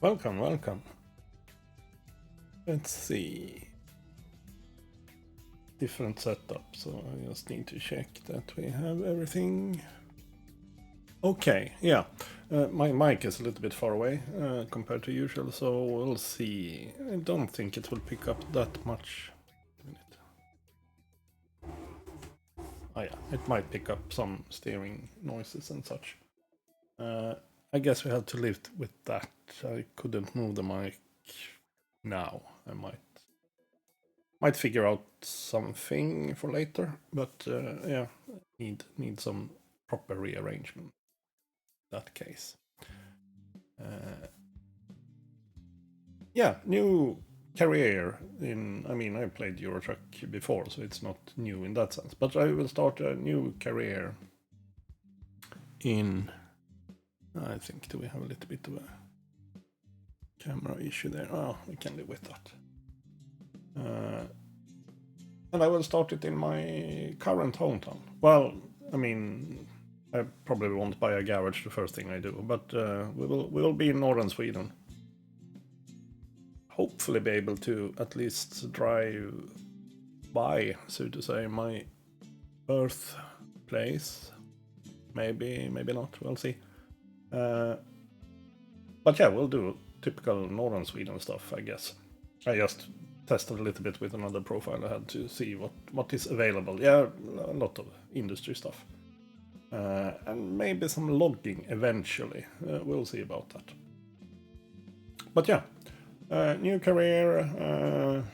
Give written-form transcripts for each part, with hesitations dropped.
Welcome, welcome. Let's see. Different setup, so I just need to check that we have everything. Okay, yeah. My mic is a little bit far away compared to usual, so we'll see. I don't think it will pick up that much. Oh yeah, it might pick up some steering noises and such. I guess we have to live with that. I couldn't move the mic now. I might figure out something for later, but yeah, need some proper rearrangement in that case. Yeah, new career in, I mean, I played Euro Truck before, so it's not new in that sense, but I will start a new career in, I think, do we have a little bit of a camera issue there? Oh, we can live with that. And I will start it in my current hometown. Well, I mean, I probably won't buy a garage the first thing I do, but we will be in northern Sweden. Hopefully be able to at least drive by, so to say, my birthplace. Maybe not, we'll see. But yeah, we'll do typical northern Sweden stuff, I guess. I just tested a little bit with another profile I had to see what is available. Yeah, a lot of industry stuff. And maybe some logging eventually. We'll see about that. But yeah, new career,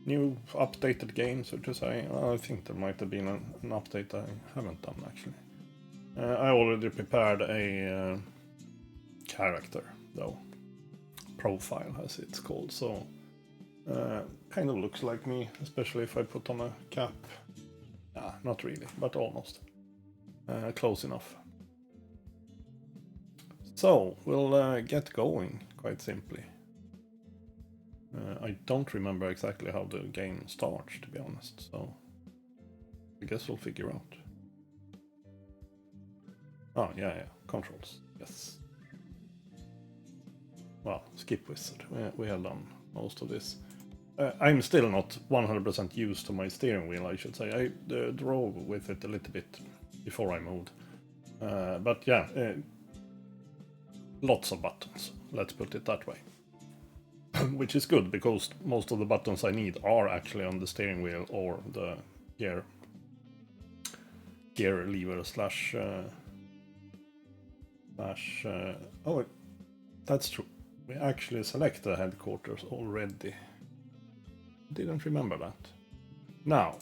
new updated game, so to say. I think there might have been an update I haven't done actually. I already prepared a character, though. Profile, as it's called, so kind of looks like me, especially if I put on a cap. Not really, but almost. Close enough. So, we'll get going, quite simply. I don't remember exactly how the game starts, to be honest, so I guess we'll figure out. Oh, yeah, controls, yes. Well, skip wizard, we have done most of this. I'm still not 100% used to my steering wheel, I should say. I drove with it a little bit before I moved. But yeah, lots of buttons, let's put it that way. Which is good, because most of the buttons I need are actually on the steering wheel or the gear lever slash... oh, that's true. We actually select the headquarters already. Didn't remember that. Now,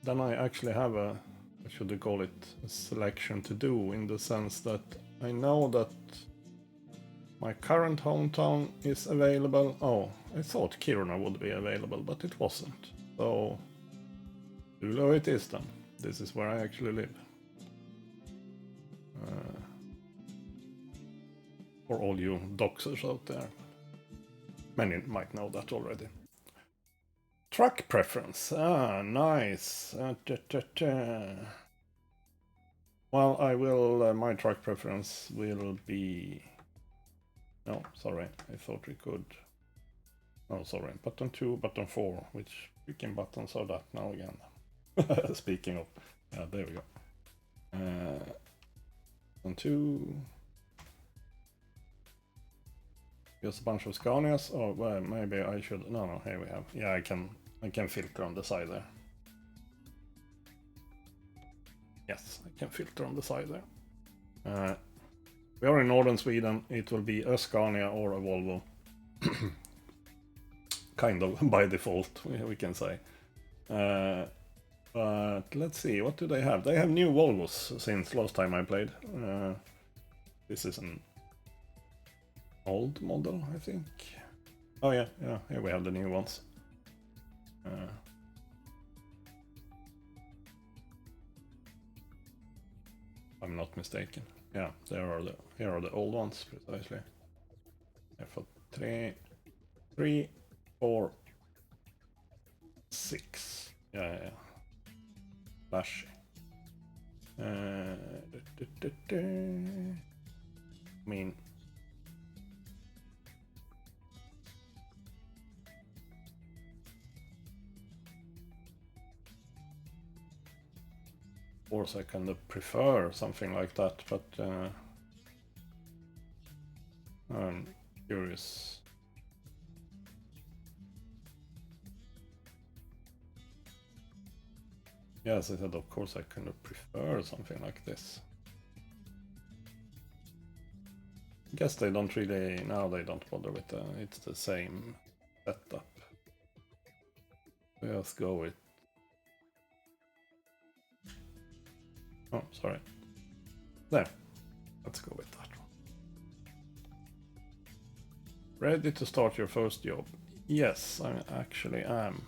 then I actually have a, what should we call it, a selection to do, in the sense that I know that my current hometown is available. Oh, I thought Kiruna would be available, but it wasn't. So, Luleå it is then. This is where I actually live. For all you doxers out there. Many might know that already. Truck preference. Nice. Well, I will, my truck preference will be... No, sorry, I thought we could... Oh, sorry, button 2, button 4, which freaking buttons are that now again? Speaking of... Yeah, there we go. Button 2... Just a bunch of Scanias. Oh, well, maybe I should... No, here we have... Yeah, I can filter on the side there. Yes, I can filter on the side there. We are in northern Sweden. It will be a Scania or a Volvo. Kind of by default, we can say. But let's see, what do they have? They have new Volvos since last time I played. This is an old model, I think. Oh yeah, here we have the new ones. I'm not mistaken. Yeah, here are the old ones, precisely. For 3, 4, 6. Yeah. Flashy. I mean, course, I kind of prefer something like that, but I'm curious. Yes, I said, of course, I kind of prefer something like this. I guess they don't really, now they don't bother with it's the same setup. Let's go with, oh, sorry. There, let's go with that one. Ready to start your first job? Yes, I actually am.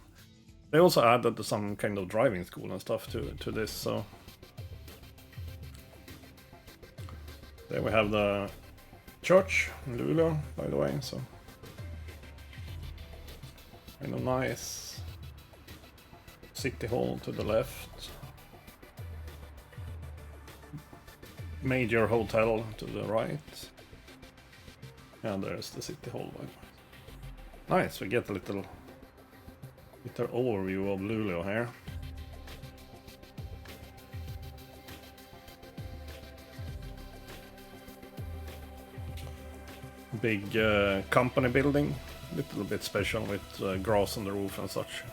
They also added some kind of driving school and stuff to this, so there we have the church in Luleå, by the way, so kind of nice. City Hall to the left. Major hotel to the right. And there's the City Hall. Nice, we get a little overview of Luleå here. Big company building, a little bit special with grass on the roof and such.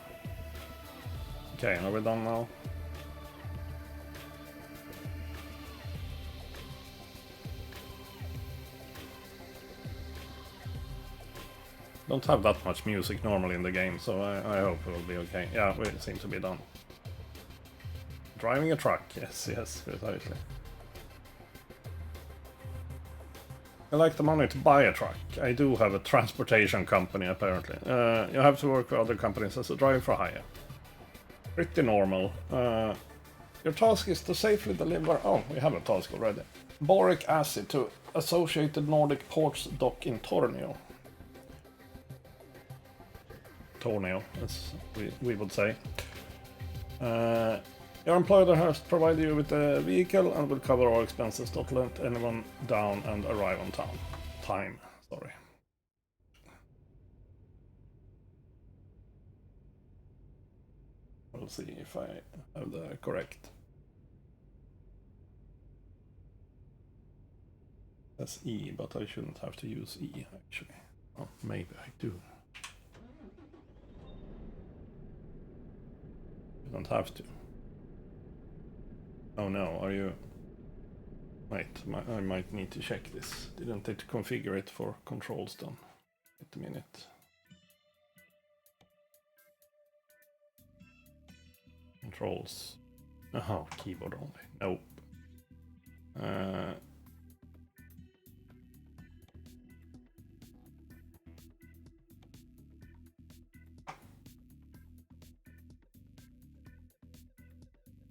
Okay, are we done now? Don't have that much music normally in the game, so I hope it will be okay. Yeah, we seem to be done. Driving a truck, yes, precisely. I like the money to buy a truck. I do have a transportation company, apparently. You have to work for other companies as a driver for hire. Pretty normal. Your task is to safely deliver... Oh, we have a task already. Boric acid to Associated Nordic Ports dock in Tornio. Tornio, as we would say. Your employer has provided you with a vehicle and will cover all expenses. Don't let anyone down and arrive on time. Sorry. We'll see if I have the correct. That's E, but I shouldn't have to use E, actually. Oh, maybe I do. You don't have to. Oh no, are you... Wait, I might need to check this. Didn't it configure it for controls then? Wait a minute. Controls. Oh, keyboard only. Nope.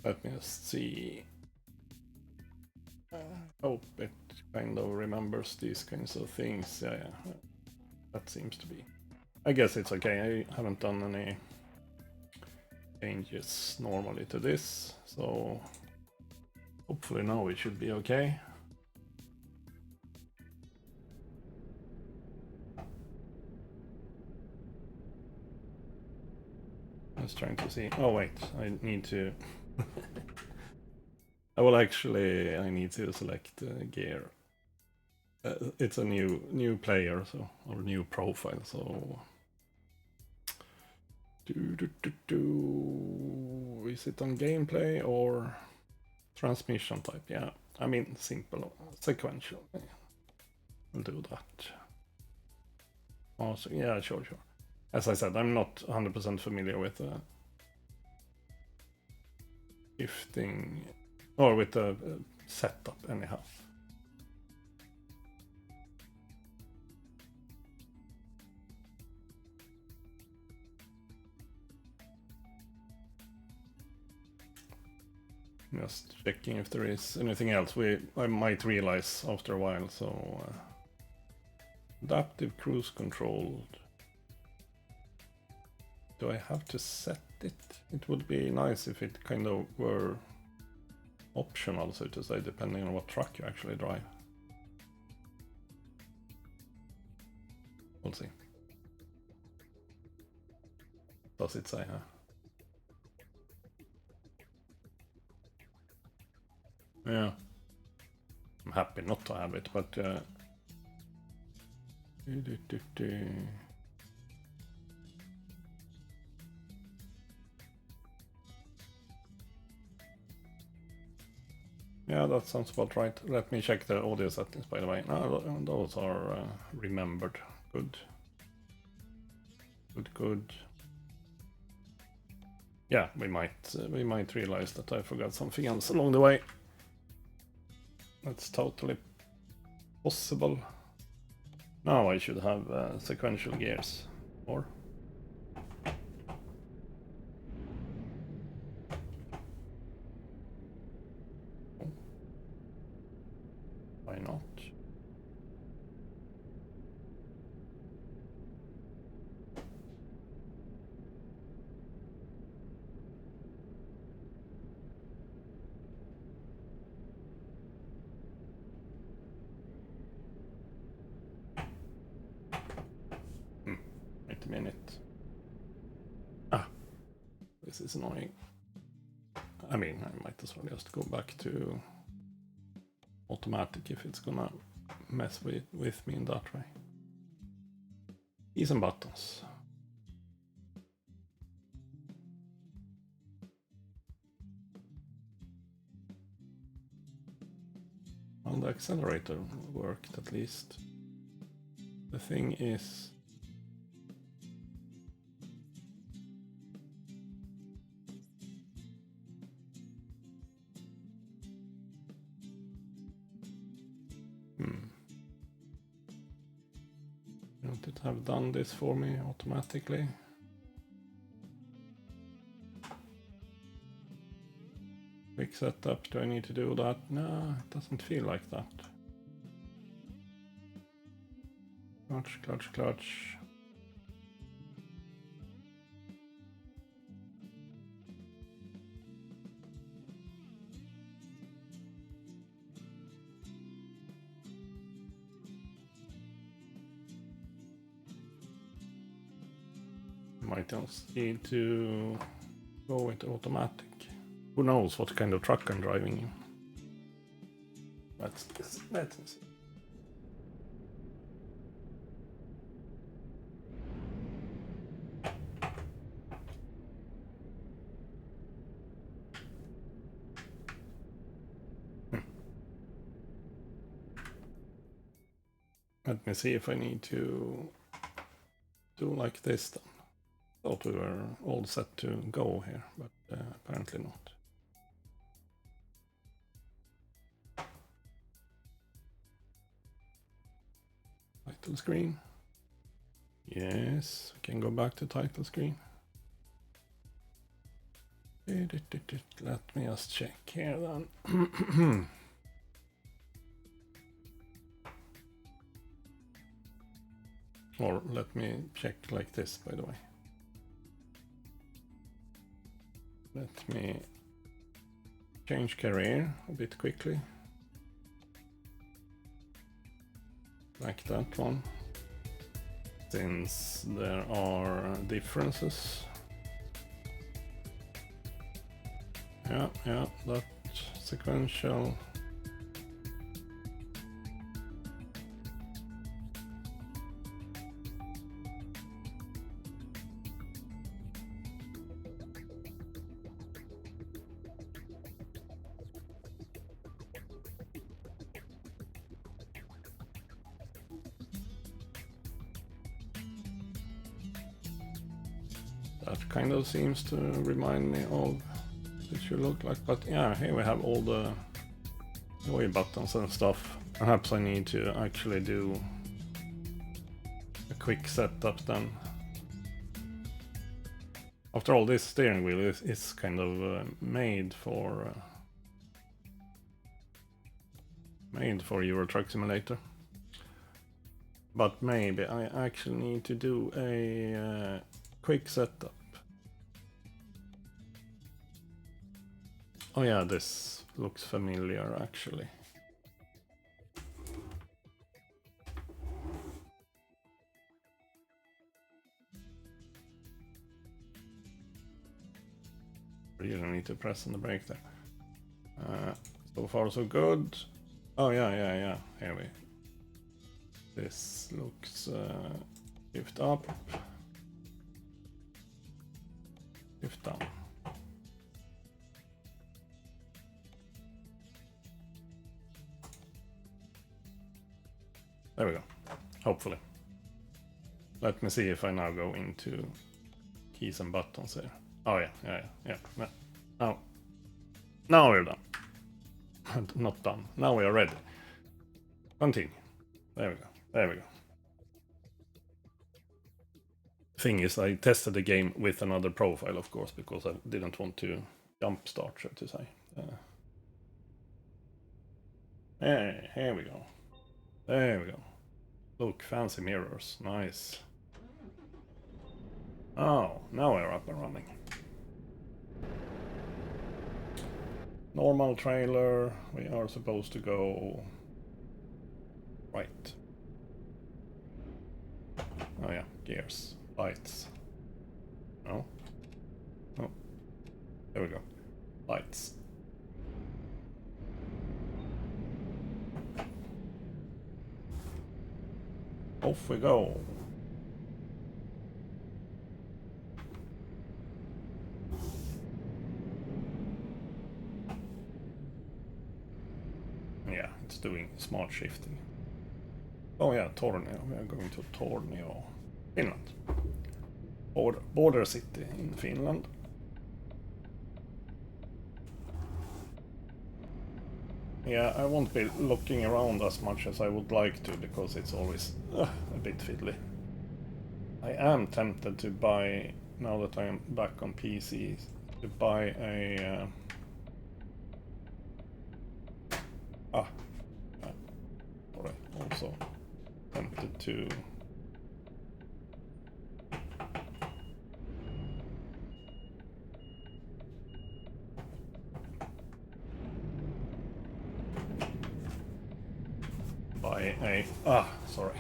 Let me just see. Hope it kind of remembers these kinds of things. Yeah, that seems to be. I guess it's okay. I haven't done any changes normally to this, so hopefully now it should be okay. I was trying to see. Oh wait, I need to. I need to select gear. It's a new player, so, or new profile, so. Is it on gameplay or transmission type? Yeah, I mean simple, sequential. We'll do that. Oh, so, yeah, sure. As I said, I'm not 100% familiar with shifting or with the setup anyhow. Just checking if there is anything else I might realize after a while. So adaptive cruise control. Do I have to set it? It would be nice if it kind of were optional, so to say, depending on what truck you actually drive. We'll see. Does it say, huh? Yeah. I'm happy not to have it, but yeah, that sounds about right. Let me check the audio settings, by the way. No, those are remembered. Good. Good. Yeah, we might realize that I forgot something else along the way. That's totally possible. Now I should have sequential gears, or? Why not? Wait a minute. Ah, this is annoying. I mean, I might as well just go back to automatic if it's gonna mess with me in that way. Keys and buttons. Well, the accelerator worked at least. The thing is... Wouldn't it have done this for me automatically? Quick setup, do I need to do that? No, it doesn't feel like that. Clutch. Might just need to go with automatic. Who knows what kind of truck I'm driving in? Let's see. Let me see if I need to do like this then. Thought we were all set to go here, but apparently not. Title screen. Yes, we can go back to title screen. Let me just check here then. Or let me check like this, by the way. Let me change career a bit quickly. Like that one. Since there are differences. Yeah, that sequential. That kind of seems to remind me of it should look like, but yeah, here we have all the way buttons and stuff. Perhaps I need to actually do a quick setup then. After all, this steering wheel is kind of made for Euro Truck Simulator. But maybe I actually need to do a quick setup. Oh yeah, this looks familiar actually. You don't need to press on the brake there. So far so good. Oh yeah. Here we. This looks shift up, shift down. There we go. Hopefully. Let me see if I now go into keys and buttons here. Oh yeah. Now we're done. Not done. Now we are ready. Continue. There we go. Thing is, I tested the game with another profile, of course, because I didn't want to jumpstart, so to say. Here we go. There we go. Look, fancy mirrors. Nice. Oh, now we're up and running. Normal trailer. We are supposed to go right. Oh yeah, gears, lights. No. Oh. There we go. Lights. Off we go. Yeah, it's doing smart shifting. Oh yeah, Tornio. We are going to Tornio, Finland. Border city in Finland. Yeah, I won't be looking around as much as I would like to, because it's always a bit fiddly. I am tempted to buy, now that I am back on PC, to buy a... sorry, also tempted to... buy a... sorry.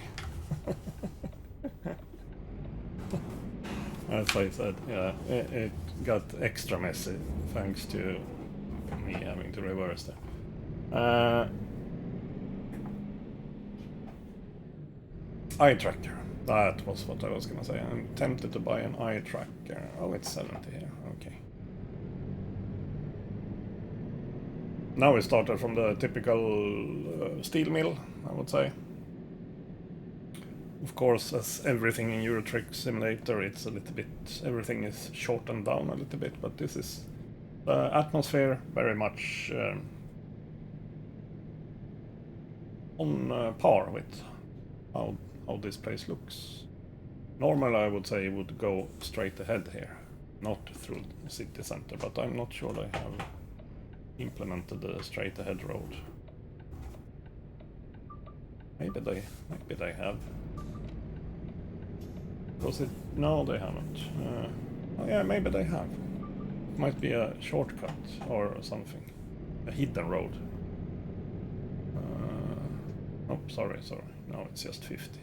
As I said, yeah, it got extra messy thanks to me having to reverse that. Eye tracker. That was what I was gonna say. I'm tempted to buy an eye tracker. Oh, it's 70 here. Okay. Now we started from the typical steel mill, I would say. Of course, as everything in Euro Truck Simulator, it's a little bit, everything is shortened down a little bit, but this is the atmosphere very much on par with how this place looks. Normally I would say it would go straight ahead here, not through the city center, but I'm not sure they have implemented the straight ahead road. Maybe they have. Because no, they haven't. Oh yeah, maybe they have. It might be a shortcut or something. A hidden road. Oh, sorry. No, it's just 50.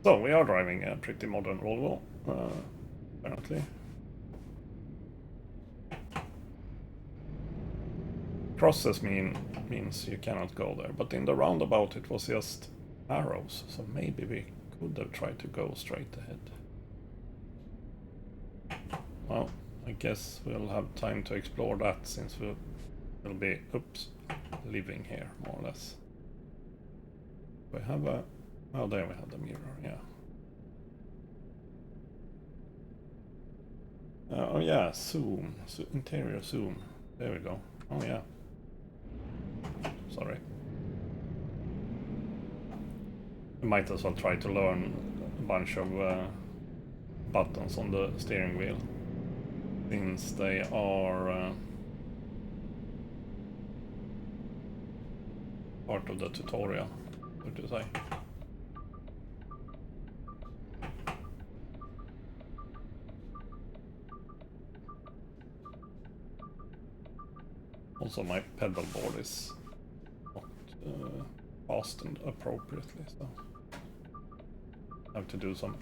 So, we are driving a pretty modern Volvo, apparently. Crosses means you cannot go there, but in the roundabout it was just arrows, so maybe we could have tried to go straight ahead. Well, I guess we'll have time to explore that since we'll be, living here, more or less. We have a... Oh, there we have the mirror, yeah. Oh yeah, zoom. Interior zoom. There we go. Oh yeah. Sorry. I might as well try to learn a bunch of buttons on the steering wheel, since they are part of the tutorial, so to say. Also, my pedal board is not fastened appropriately, so I have to do some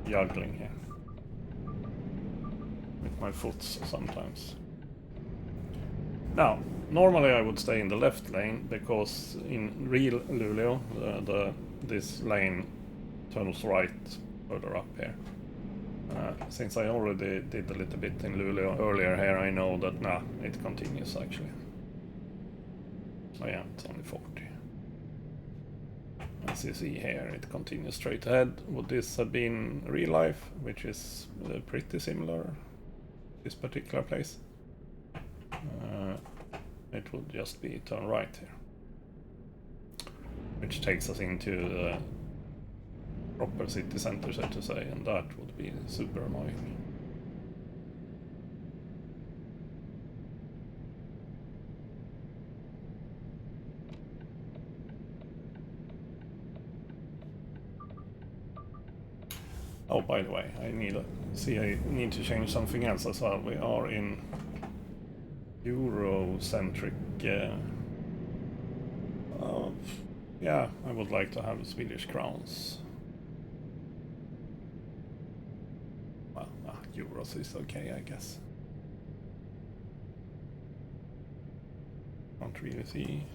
juggling here. with my foot sometimes. Now, normally I would stay in the left lane, because in real Luleå, this lane turns right further up here. Since I already did a little bit in Luleå earlier here, I know that, it continues actually. So yeah, it's only 40. As you see here, it continues straight ahead. Would this have been real life, which is pretty similar, this particular place? It would just be turn right here, which takes us into the proper city center, so to say, and that would be super annoying. Oh, by the way, I need to change something else as well. We are in Eurocentric. Yeah, I would like to have Swedish crowns. Well, euros is okay, I guess. Can't really see.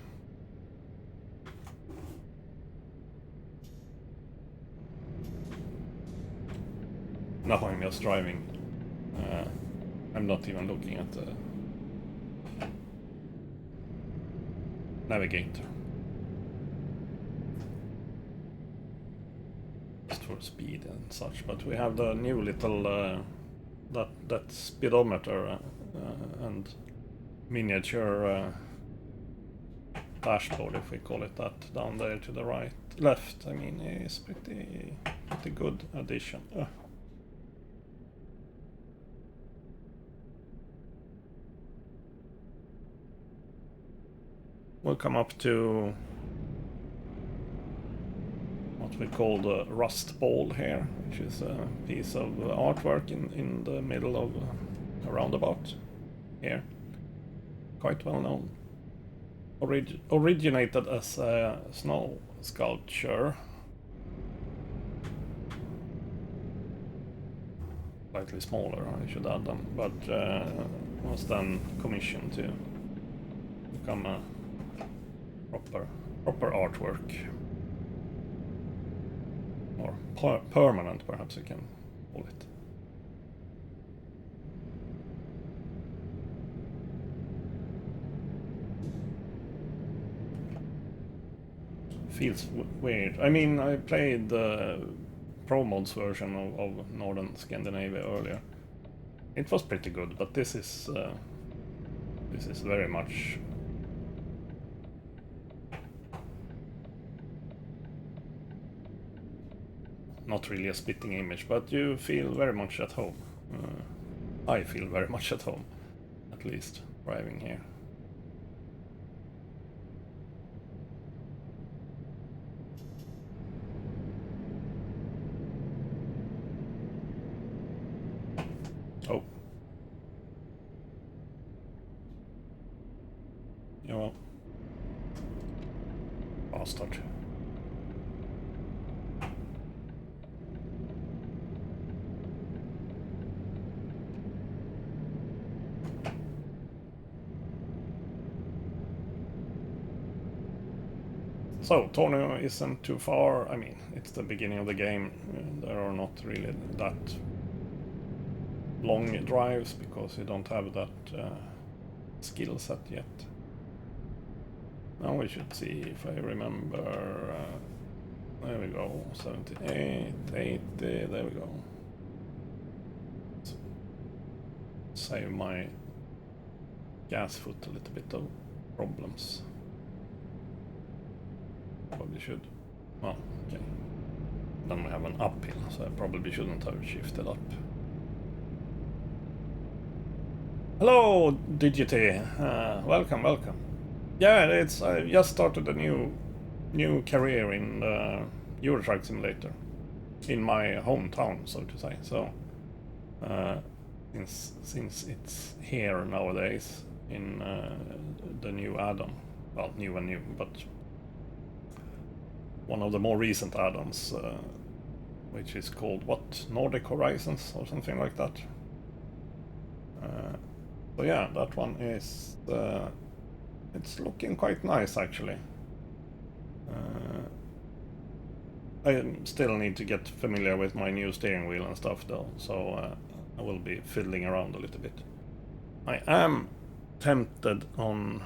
Now I'm just driving. I'm not even looking at the navigator. Just for speed and such. But we have the new little that speedometer and miniature dashboard, if we call it that, down there to the left. I mean, it's pretty good addition. We'll come up to what we call the Rust Ball here, which is a piece of artwork in the middle of a roundabout here. Quite well known. Originated as a snow sculpture. Slightly smaller, I should add them, but was then commissioned to become a proper artwork, or permanent, perhaps you can call it. Feels weird. I mean, I played the Pro Mods version of Northern Scandinavia earlier. It was pretty good, but this is very much not really a spitting image, but you feel very much at home. I feel very much at home, at least, driving here. Oh. Ja. Bastard. So, Tornio isn't too far. I mean, it's the beginning of the game. There are not really that long drives, because you don't have that skill set yet. Now we should see if I remember. There we go, 78, 80, there we go. Save my gas foot a little bit of problems. Probably should. Well, okay. Then we have an uphill, so I probably shouldn't have shifted up. Hello, Digity. Welcome. Yeah, I just started a new career in Euro Truck Simulator in my hometown, so to say. So since it's here nowadays in the new add-on, well, new, but one of the more recent add-ons, which is called what? Nordic Horizons or something like that. So yeah, that one is it's looking quite nice actually. I still need to get familiar with my new steering wheel and stuff though, so I will be fiddling around a little bit. I am tempted on,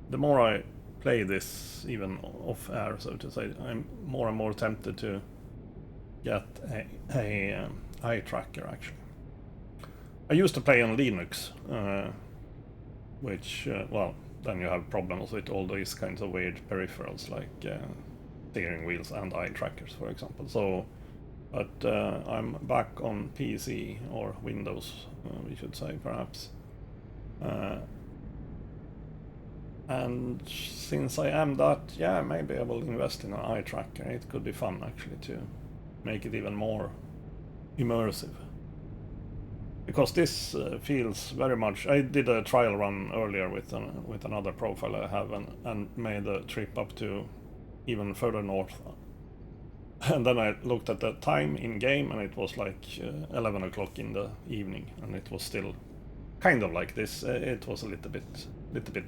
the more I play this, even off air so to say, I'm more and more tempted to get a eye tracker actually. I used to play on Linux, which, well, then you have problems with all these kinds of weird peripherals like steering wheels and eye trackers, for example. So, but I'm back on PC or Windows, we should say, perhaps. And since I am that, yeah, maybe I will invest in an eye tracker. It could be fun actually to make it even more immersive. Because this feels very much. I did a trial run earlier with another profile I have, and made a trip up to even further north. And then I looked at the time in game, and it was like 11 o'clock in the evening, and it was still kind of like this. It was a little bit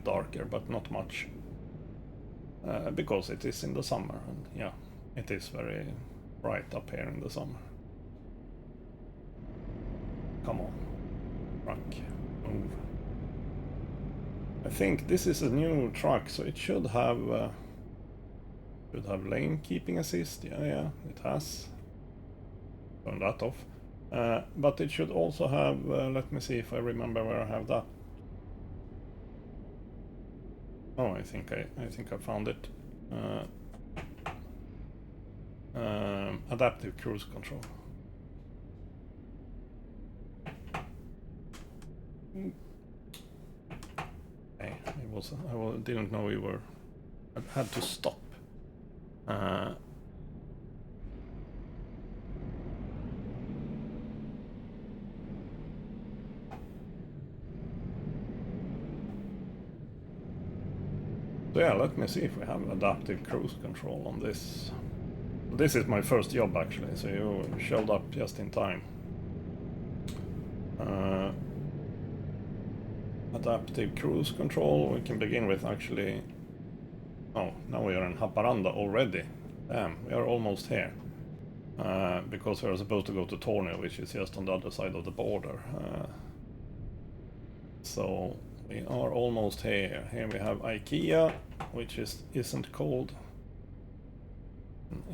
darker, but not much, because it is in the summer, and yeah, it is very bright up here in the summer. Come on, truck, move. I think this is a new truck, so it should have lane keeping assist. Yeah, it has. Turn that off. But it should also have. Let me see if I remember where I have that. Oh, I think I found it. Adaptive cruise control. Hey, I didn't know we were. I had to stop. So yeah, let me see if we have adaptive cruise control on this. This is my first job actually, so you showed up just in time. Adaptive cruise control, we can begin with actually. Oh, now we are in Haparanda already. Damn, we are almost here. Because we are supposed to go to Tornio, which is just on the other side of the border. So we are almost here. Here we have IKEA, which isn't cold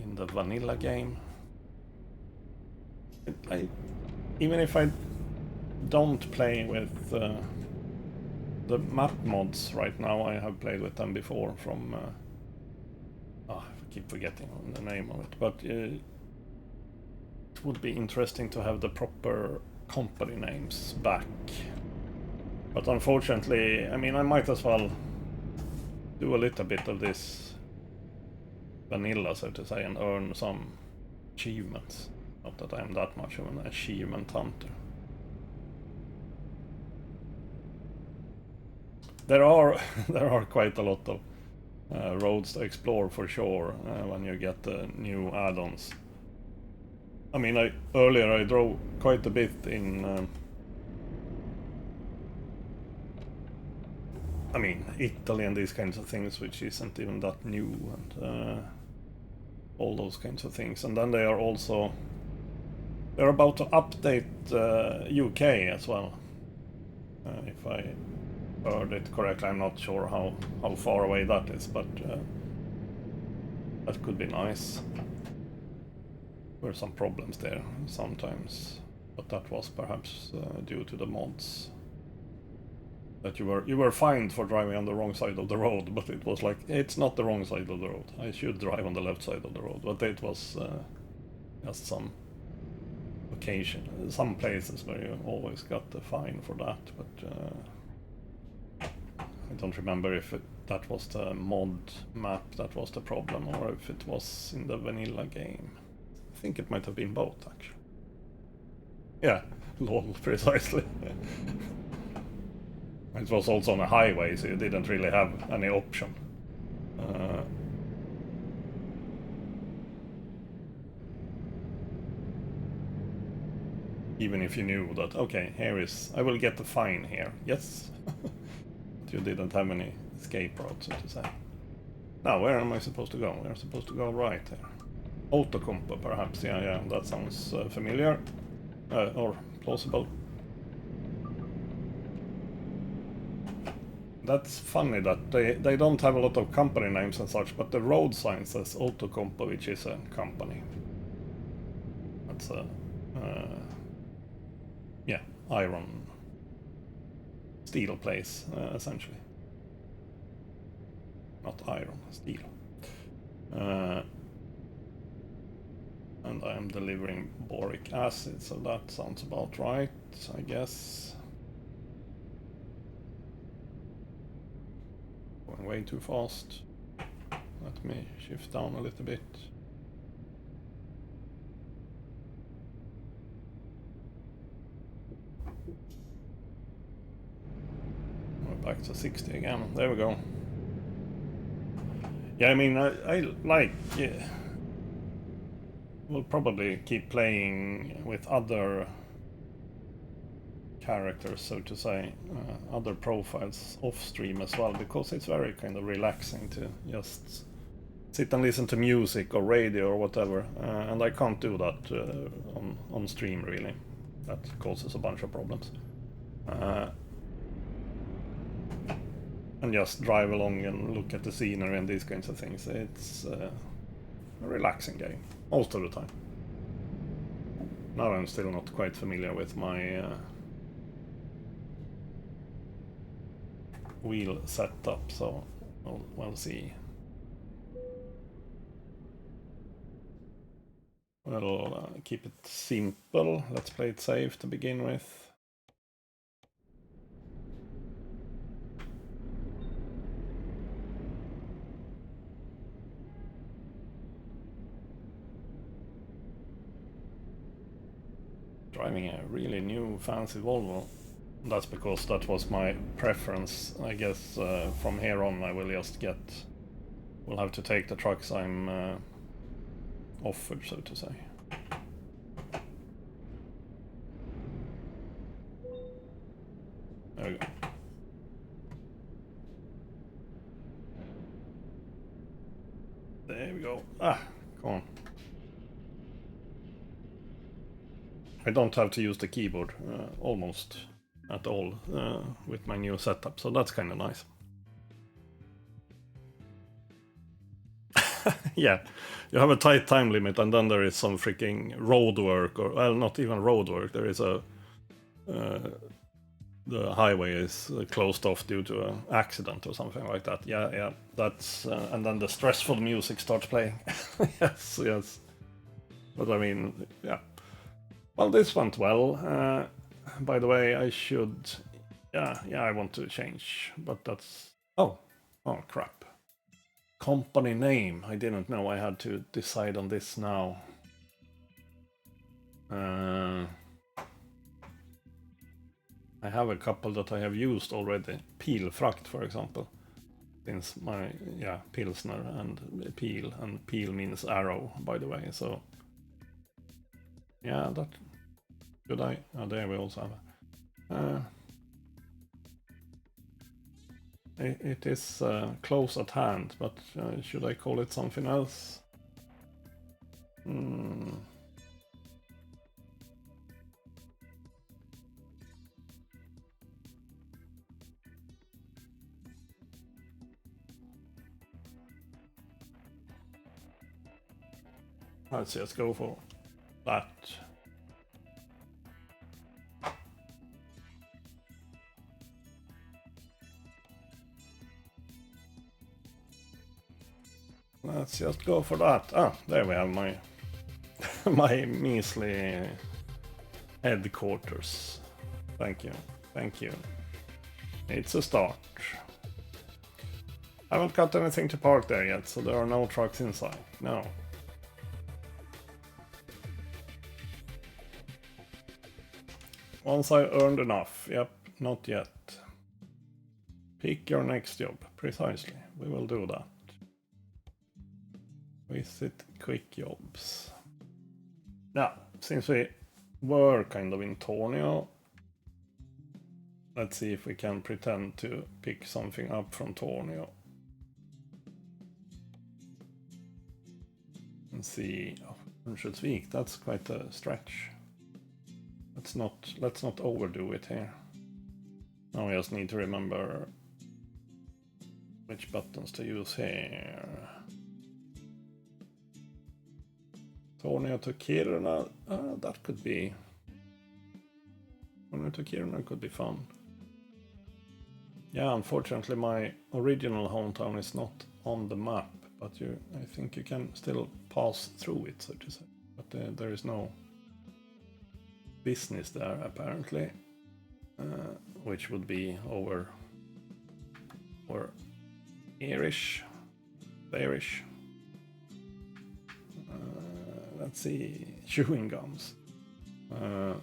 in the vanilla game. Even if I don't play with the map mods right now, I have played with them before from. I keep forgetting the name of it, but it would be interesting to have the proper company names back. But unfortunately, I mean, I might as well do a little bit of this vanilla, so to say, and earn some achievements. Not that I'm that much of an achievement hunter. There are quite a lot of roads to explore for sure when you get the new add-ons. I mean, earlier I drove quite a bit in. I mean, Italy and these kinds of things, which isn't even that new, and all those kinds of things. And then they're about to update UK as well. If I heard it correctly, I'm not sure how far away that is, but that could be nice. There were some problems there sometimes, but that was perhaps due to the mods. That you were fined for driving on the wrong side of the road, but it was like, it's not the wrong side of the road. I should drive on the left side of the road, but it was just some occasion, some places where you always got the fine for that, but I don't remember if that was the mod map that was the problem, or if it was in the vanilla game. I think it might have been both, actually. Yeah, lol, precisely. It was also on a highway, so you didn't really have any option. Even if you knew that, okay, here is, I will get the fine here. Yes. But you didn't have any escape route, so to say. Now, where am I supposed to go? We're supposed to go right here. Autocompo, perhaps. Yeah, that sounds familiar. Or plausible. That's funny that they don't have a lot of company names and such, but the road sign says Autocompo, which is a company. That's a... yeah, iron... steel place, essentially. Not iron, steel. And I am delivering boric acid, so that sounds about right, I guess. Going way too fast. Let me shift down a little bit. We're back to 60 again. There we go. Yeah, I mean, I like... Yeah. We'll probably keep playing with other characters, so to say, other profiles off stream as well, because it's very kind of relaxing to just sit and listen to music or radio or whatever, and I can't do that on stream really. That causes a bunch of problems. And just drive along and look at the scenery and these kinds of things. It's a relaxing game, most of the time. Now I'm still not quite familiar with my wheel setup, so we'll see. We'll keep it simple. Let's play it safe to begin with. Driving a really new fancy Volvo. That's because that was my preference. I guess from here on I will just get... We'll have to take the trucks I'm offered, so to say. There we go. There we go. Ah, come on. I don't have to use the keyboard almost at all with my new setup, so that's kind of nice. Yeah, you have a tight time limit, and then there is some freaking road work, or well, not even road work. There is a the highway is closed off due to an accident or something like that. Yeah, that's and then the stressful music starts playing. Yes. But I mean, yeah. Well, this went well. By the way, I should... Yeah, I want to change, but that's... Oh, crap. Company name. I didn't know I had to decide on this now. I have a couple that I have used already. Pilfrakt, for example. Since my... Yeah, Pilsner and Pil means arrow, by the way, so... Yeah, that... Should I? Oh, there we also have it is close at hand, but should I call it something else? Let's just go for that. Let's just go for that. Ah, there we have my my measly headquarters. Thank you. It's a start. I haven't got anything to park there yet, so there are no trucks inside. No. Once I earned enough. Yep, not yet. Pick your next job. Precisely. We will do that. Visit quick jobs. Now, since we were kind of in Tornio. Let's see if we can pretend to pick something up from Tornio. And see, Örnsköldsvik, that's quite a stretch. Let's not overdo it here. Now we just need to remember which buttons to use here. Tornio to Kiruna, that could be. Tornio to Kiruna could be fun. Yeah, unfortunately my original hometown is not on the map, but I think you can still pass through it, so to say. But there is no business there apparently, which would be over or Irish, bearish. Let's see, chewing gums. I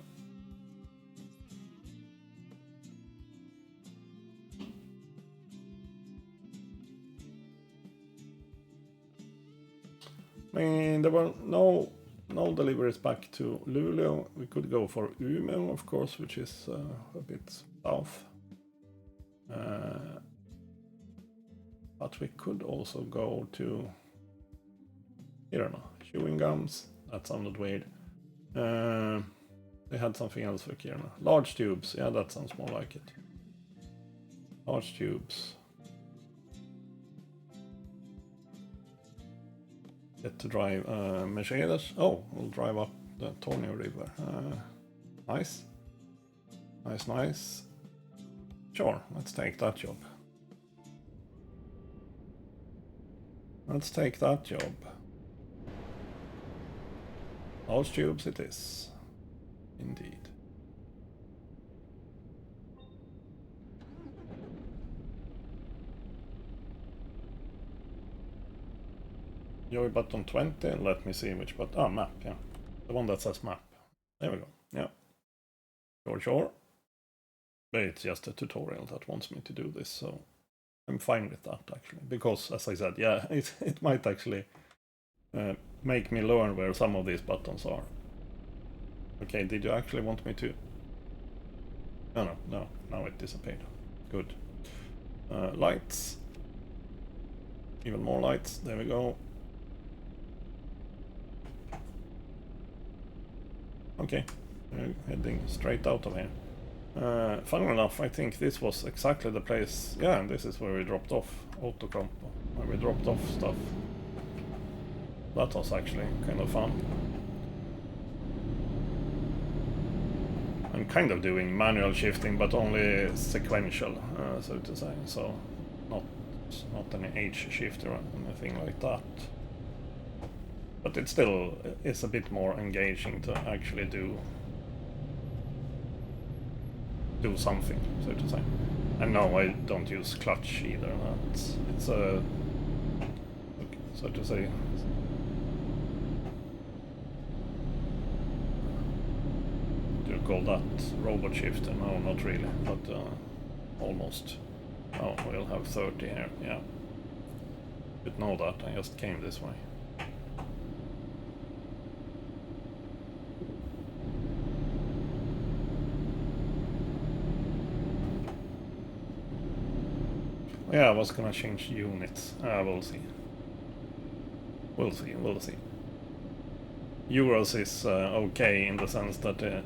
mean, there were no deliveries back to Luleå. We could go for Umeå, of course, which is a bit south. But we could also go to Kiruna. Chewing gums, that sounded weird. They had something else for Kiruna. Large tubes, yeah, that sounds more like it. Large tubes. Get to drive Mercedes. Oh, we'll drive up the Tornio River. Nice. Nice. Sure, let's take that job. Let's take that job. Large tubes it is. Indeed. Joy button 20, let me see which button. Ah, map, yeah. The one that says map. There we go, yeah. Sure. But it's just a tutorial that wants me to do this, so I'm fine with that actually. Because, as I said, yeah, it might actually make me learn where some of these buttons are. Okay, did you actually want me to? No, now it disappeared. Good. Lights. Even more lights, there we go. Okay, we're heading straight out of here. Funnily enough, I think this was exactly the place. Yeah, this is where we dropped off Autocampo, where we dropped off stuff. That was actually kind of fun. I'm kind of doing manual shifting, but only sequential, so to say. So not any H shift or anything like that. But it still is a bit more engaging to actually do something, so to say. And no, I don't use clutch either. It's a, so to say, do you call that robot shifter? No, not really, but almost. Oh, we'll have 30 here, yeah. But know that, I just came this way. Yeah, I was gonna change units. We'll see. We'll see. Euros is okay in the sense that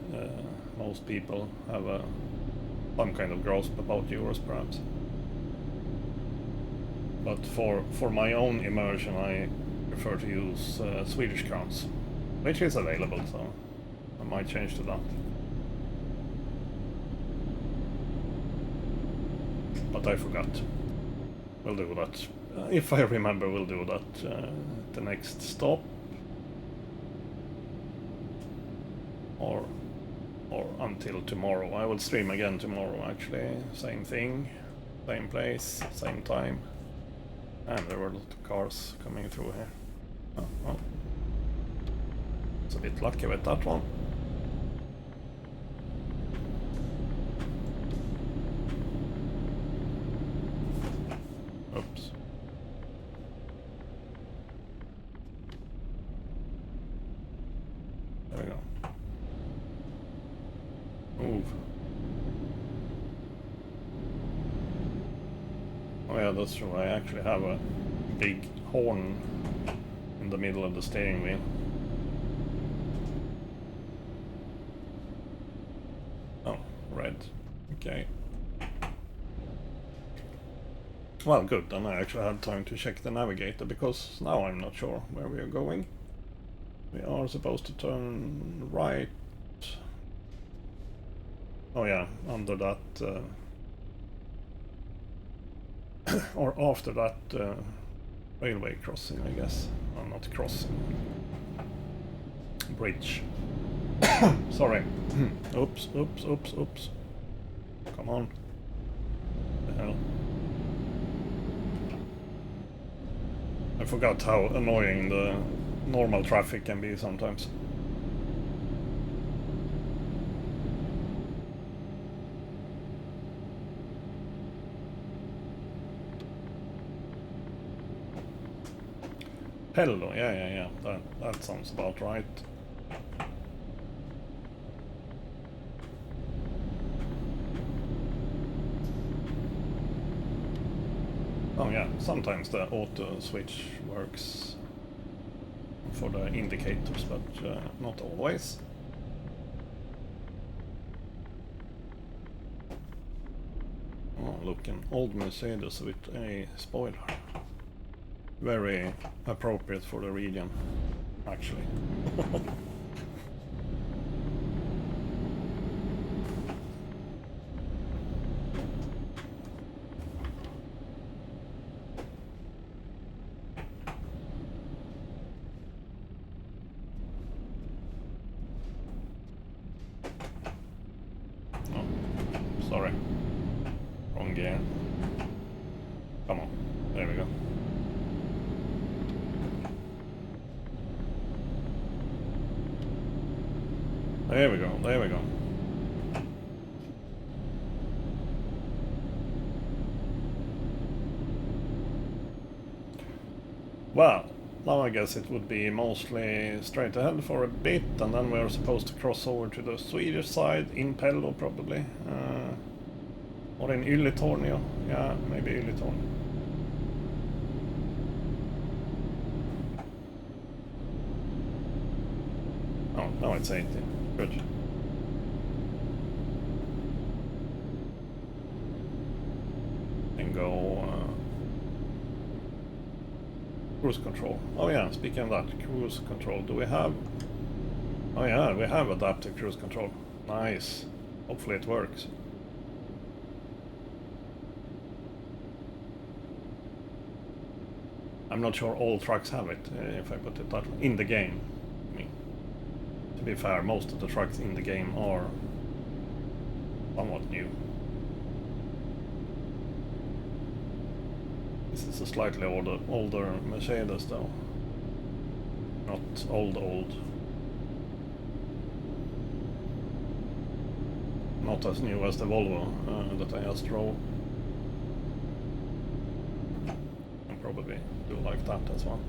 most people have some kind of grasp about euros, perhaps. But for my own immersion, I prefer to use Swedish crowns, which is available, so I might change to that. But I forgot. We'll do that. If I remember, we'll do that the next stop. Or until tomorrow. I will stream again tomorrow, actually. Same thing, same place, same time. And there were a lot of cars coming through here. Oh, well. It's a bit lucky with that one. Oops. There we go. Oh yeah, that's true. I actually have a big horn in the middle of the steering wheel. Oh, red. Okay. Well, good. Then I actually had time to check the navigator, because now I'm not sure where we are going. We are supposed to turn right. Oh yeah, under that... or after that railway crossing, I guess. Oh, not crossing. Bridge. Sorry. Oops, oops, oops, oops. Come on. The hell. I forgot how annoying the normal traffic can be sometimes. Hello, yeah. That sounds about right. Oh yeah, sometimes the auto switch works for the indicators, but not always. Oh, look, an old Mercedes with a spoiler. Very appropriate for the region, actually. Oh, sorry. Wrong gear. Come on. There we go. There we go, there we go. Well, now I guess it would be mostly straight ahead for a bit, and then we're supposed to cross over to the Swedish side, in Pello probably. Or in Ylitornio. Yeah, maybe Ylitornio. Oh, now it's 80. Good. And go... cruise control. Oh yeah, speaking of that, cruise control. Do we have... Oh yeah, we have adaptive cruise control. Nice. Hopefully it works. I'm not sure all trucks have it, if I put it that way. In the game. I mean, to be fair, most of the trucks in the game are somewhat new. This is a slightly older Mercedes though. Not old. Not as new as the Volvo that I just drove. And probably do like that as well.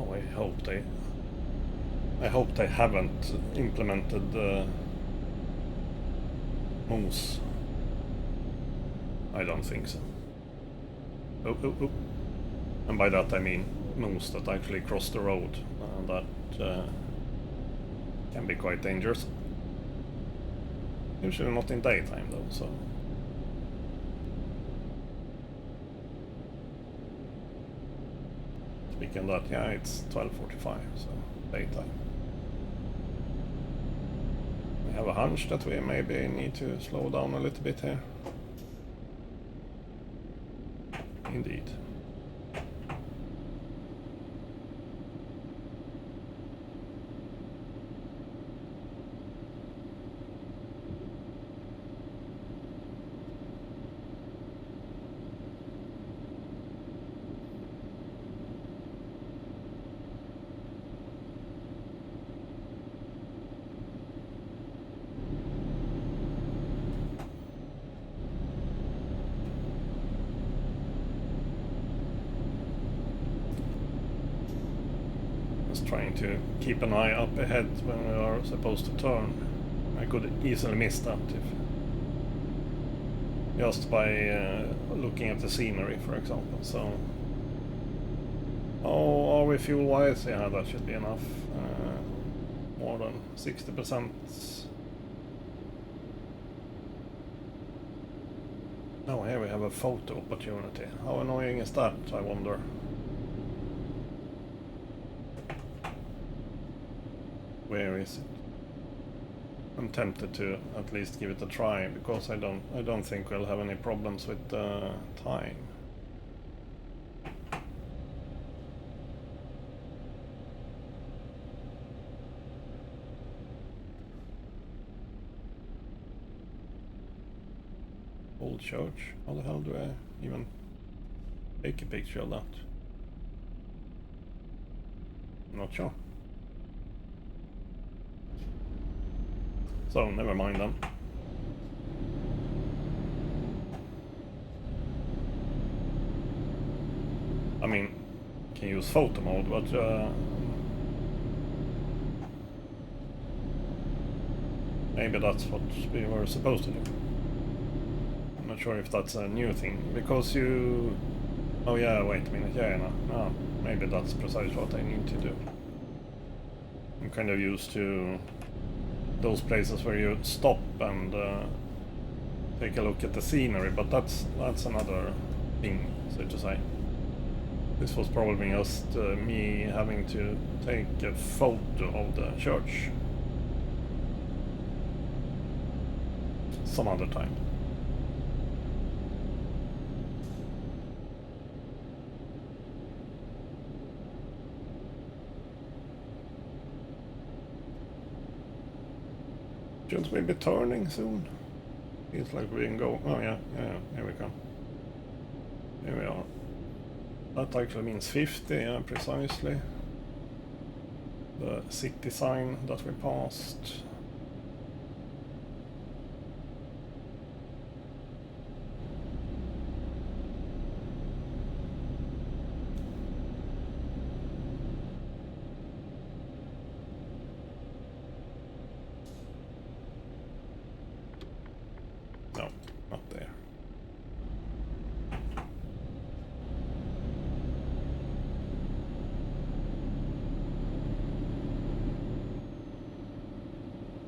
Oh, I hope they haven't implemented the moose. I don't think so. Oh. And by that I mean moose that actually cross the road. That can be quite dangerous. Usually not in daytime though, so... Speaking of that, yeah, it's 12:45, so daytime. I have a hunch that we maybe need to slow down a little bit here. Indeed. Trying to keep an eye up ahead when we are supposed to turn. I could easily miss that if just by looking at the scenery, for example. So, oh, are we fuel-wise? Yeah, that should be enough. More than 60%. Oh, here we have a photo opportunity. How annoying is that, I wonder? Where is it? I'm tempted to at least give it a try because I don't think we'll have any problems with time. Old church? How the hell do I even take a picture of that? I'm not sure. So, never mind then. I mean, you can use photo mode, but maybe that's what we were supposed to do. I'm not sure if that's a new thing, because you... Oh yeah, wait a minute, yeah, no, maybe that's precisely what I need to do. I'm kind of used to those places where you stop and take a look at the scenery, but that's another thing, so to say. This was probably just me having to take a photo of the church some other time. Should we be turning soon? Feels like we can go. Oh yeah, here we come. Here we are. That actually means 50, yeah, precisely. The city sign that we passed. No, not there.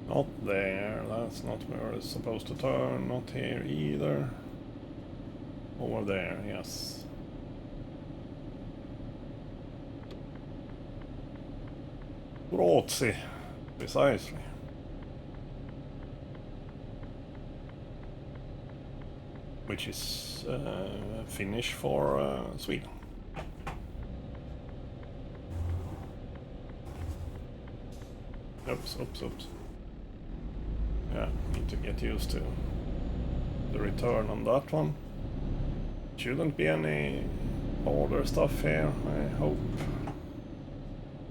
Not there, that's not where it's supposed to turn, not here either. Over there, yes. Rootsi, precisely. Which is Finnish for Sweden. Oops. Yeah, need to get used to the return on that one. Shouldn't be any border stuff here, I hope.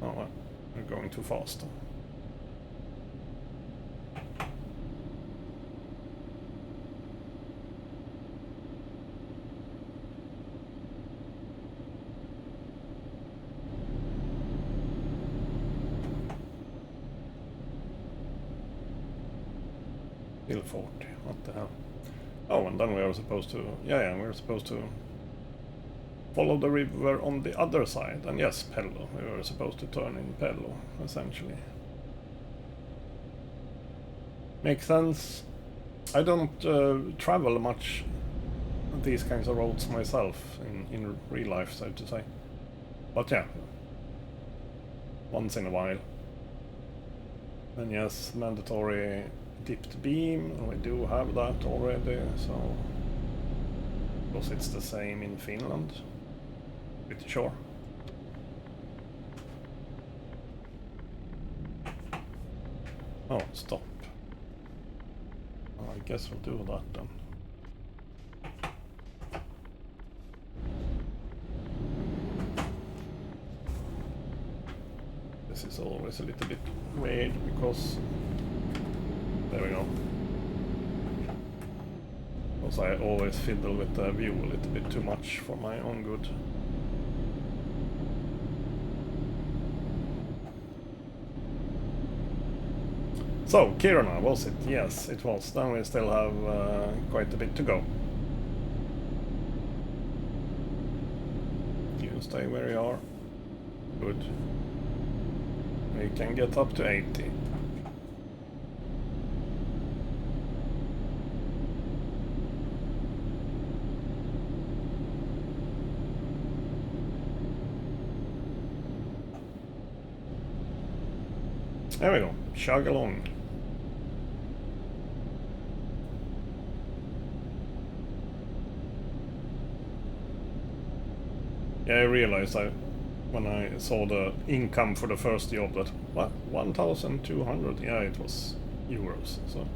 Oh, well, we're going too fast. Still 40, what the hell? Oh, and then we are supposed to... Yeah, we're supposed to follow the river on the other side. And yes, Pello. We were supposed to turn in Pello, essentially. Makes sense. I don't travel much these kinds of roads myself in real life, so to say. But yeah, once in a while. And yes, mandatory dipped beam, and we do have that already, so... Because it's the same in Finland. Pretty sure. Oh, stop. I guess we'll do that then. This is always a little bit weird because... There we go. Because I always fiddle with the view a little bit too much for my own good. So, Kiruna, was it? Yes, it was. Then we still have quite a bit to go. You stay where you are. Good. We can get up to 80. There we go. Chug along. Yeah, I realized when I saw the income for the first job that, what, 1,200? Yeah, it was euros. So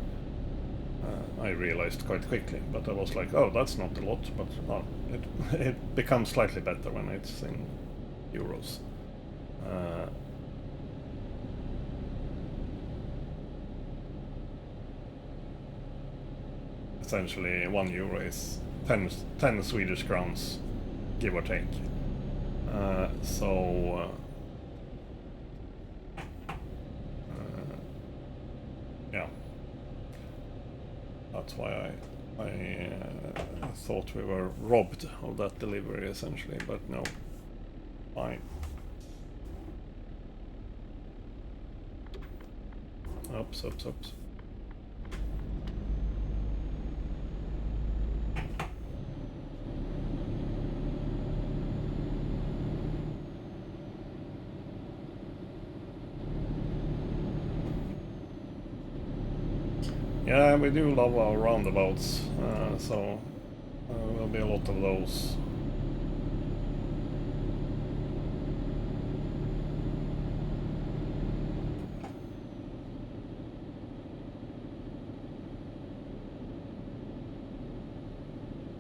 I realized quite quickly, but I was like, oh, that's not a lot, but it becomes slightly better when it's in euros. Essentially, 1 euro is 10 Swedish crowns, give or take. Yeah, that's why I thought we were robbed of that delivery essentially, but no, fine. Ups. Yeah, we do love our roundabouts, so there'll be a lot of those.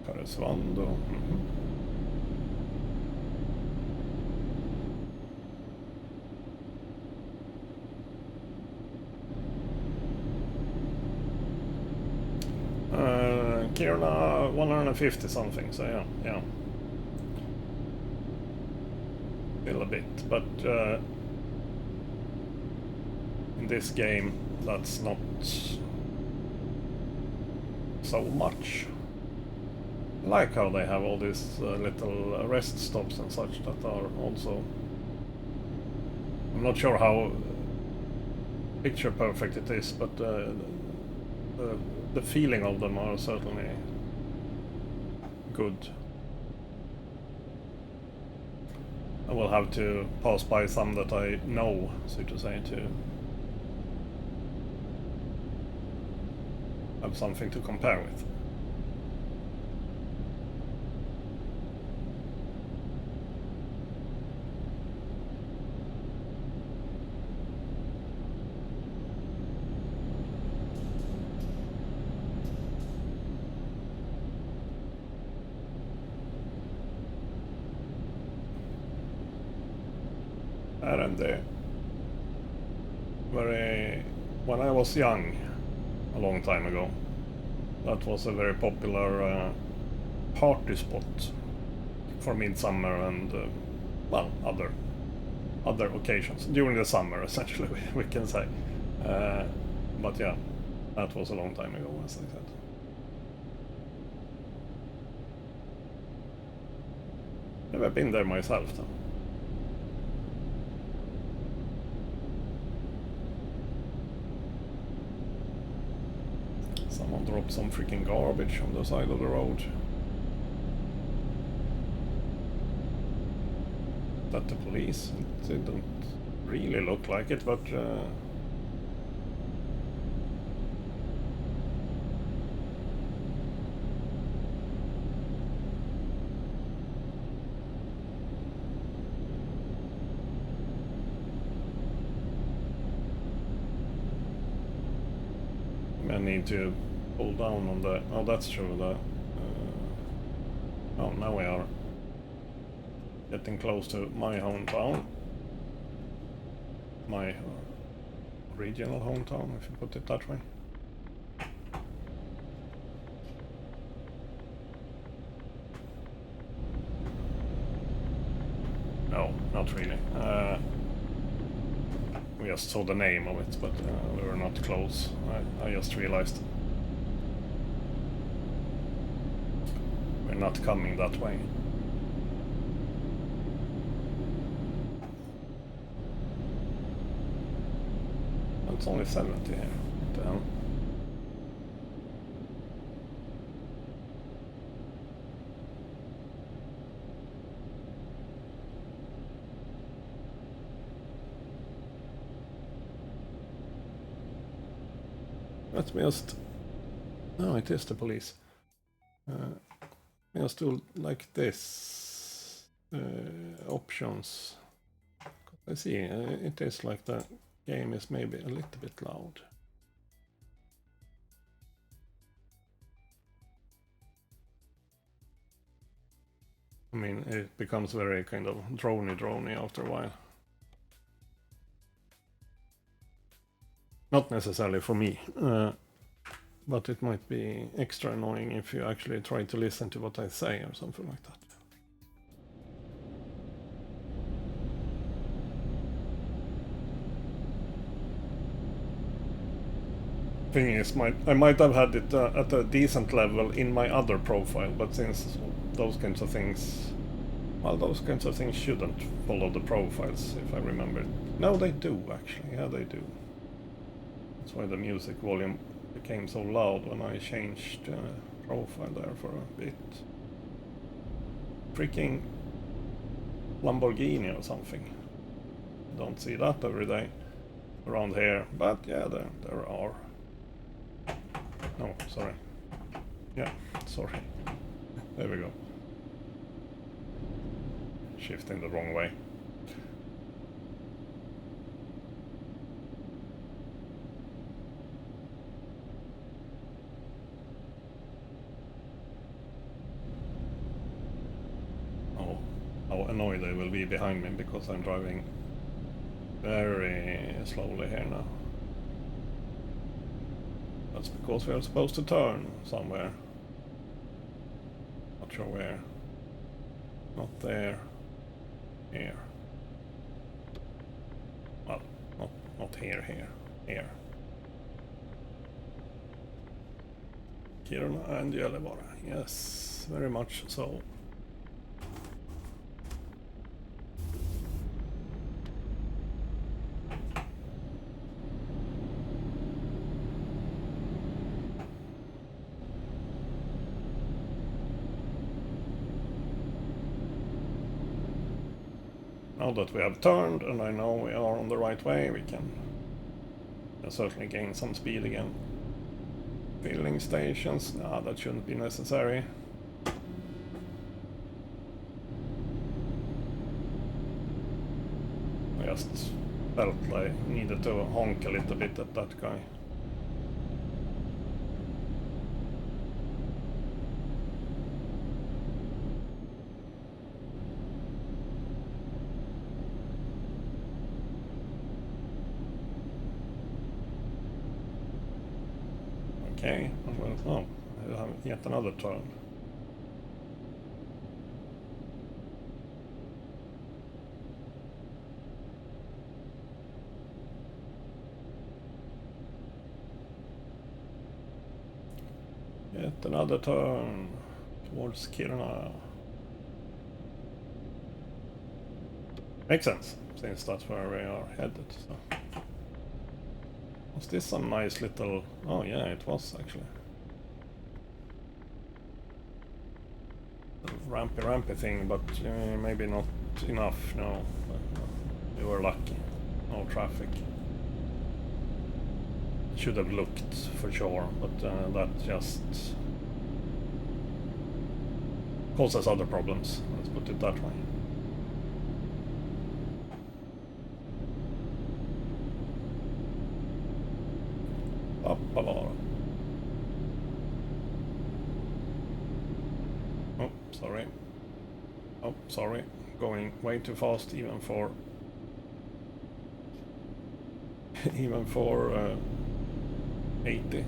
Karesuando. Kiruna 150 something, so yeah. Still a bit, but in this game that's not so much. I like how they have all these little rest stops and such that are also... I'm not sure how picture perfect it is, but the feeling of them are certainly good. I will have to pass by some that I know, so to say, to have something to compare with. And when I was young, a long time ago, that was a very popular party spot for midsummer and well, other occasions during the summer, essentially we can say. But yeah, that was a long time ago, as I said. Never been there myself, though. Someone dropped some freaking garbage on the side of the road. Is that the police? It didn't really look like it, but I need to pull down on the... Oh, that's true. Oh, now we are getting close to my hometown. My regional hometown, if you put it that way. No, not really. we just saw the name of it, but we were not close. I just realized. We're not coming that way. It's only 70 here. What the hell? Let me just... No, it is the police. Just do like this. Options. I see, it is like the game is maybe a little bit loud. I mean, it becomes very kind of droney after a while. Not necessarily for me, but it might be extra annoying if you actually try to listen to what I say or something like that. Thing is, I might have had it at a decent level in my other profile, but since those kinds of things, well, those kinds of things shouldn't follow the profiles, if I remember. No, they do, actually. Yeah, they do. That's why the music volume became so loud when I changed profile there for a bit. Freaking Lamborghini or something. Don't see that every day around here, but yeah, there are. No, sorry. Yeah, sorry. There we go. Shifting the wrong way. Oh, how annoyed they will be behind me because I'm driving very slowly here now. That's because we are supposed to turn somewhere. Not sure where. Not there. Here. Well, not here. Here. Kiruna and Gällivare. Yes, very much so. Now that we have turned and I know we are on the right way, we can certainly gain some speed again. Filling stations, nah, that shouldn't be necessary. I just felt I needed to honk a little bit at that guy. Okay, well, I have yet another turn. Yet another turn towards Kiruna. Makes sense, since that's where we are headed. So. Was this some nice little... Oh yeah, it was actually. Rampy thing, but maybe not enough, no. We were lucky. No traffic. Should have looked for sure, but that just causes other problems. Let's put it that way. Pappavaara. Oh, sorry. Oh, sorry. Going way too fast, even for 80.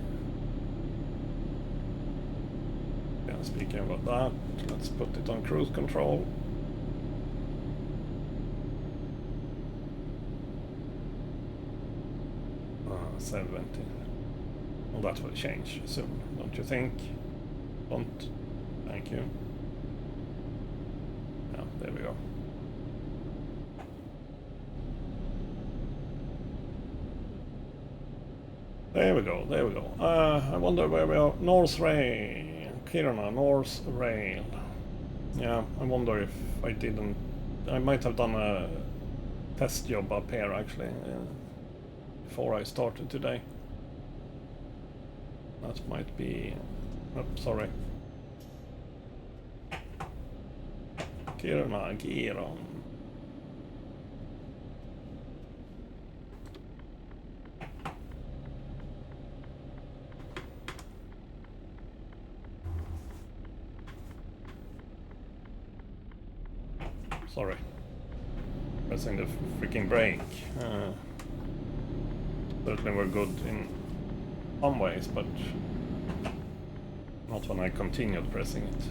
Yeah, speaking about that, let's put it on cruise control. 17. Well, that will change soon, don't you think? Don't. Thank you. Yeah, there we go. There we go, there we go. I wonder where we are. North Rail. Kiruna, North Rail. Yeah, I wonder if I didn't... I might have done a test job up here, actually, before I started today. That might be... Oh, sorry. Kiruna, Giron. Sorry. Pressing the freaking brake. Certainly were good in some ways, but not when I continued pressing it.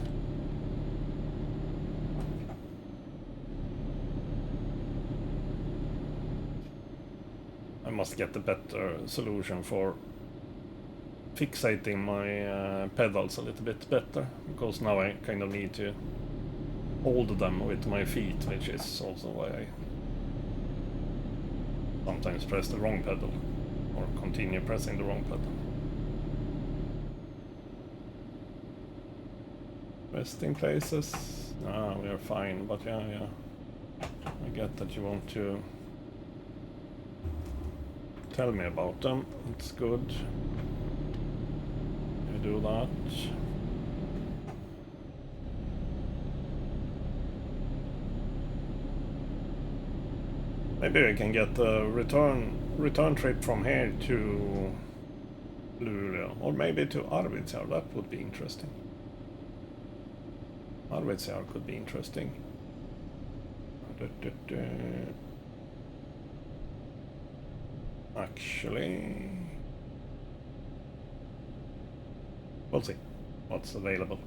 I must get a better solution for fixating my pedals a little bit better, because now I kind of need to hold them with my feet, which is also why I sometimes press the wrong pedal or continue pressing the wrong pedal. Resting places, we are fine, but yeah, I get that you want to tell me about them. It's good. You do that. Maybe we can get a return trip from here to Luleå, or maybe to Arvidsjaur. That would be interesting. Arvidsjaur could be interesting. Actually, we'll see what's available.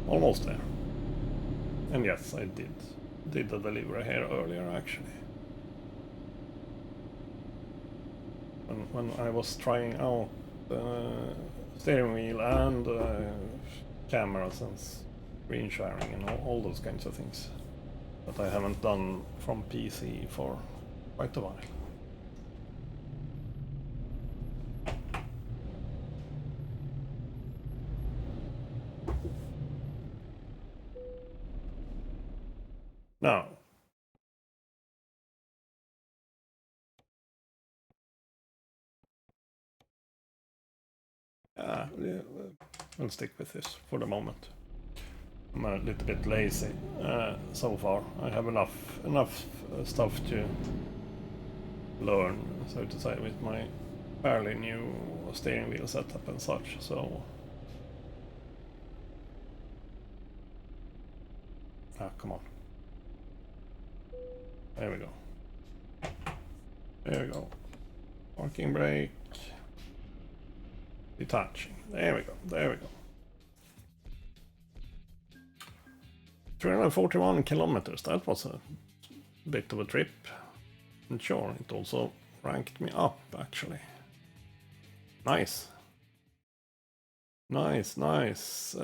Almost there. And yes, I did the delivery here earlier, actually. When I was trying out steering wheel and cameras and screen sharing and all those kinds of things that I haven't done from PC for quite a while. Now, we'll stick with this for the moment. I'm a little bit lazy so far. I have enough stuff to learn, so to say, with my fairly new steering wheel setup and such. So, come on. There we go. There we go. Parking brake. Detaching. There we go. There we go. 341 kilometers. That was a bit of a trip. And sure, it also ranked me up, actually. Nice. Nice, nice.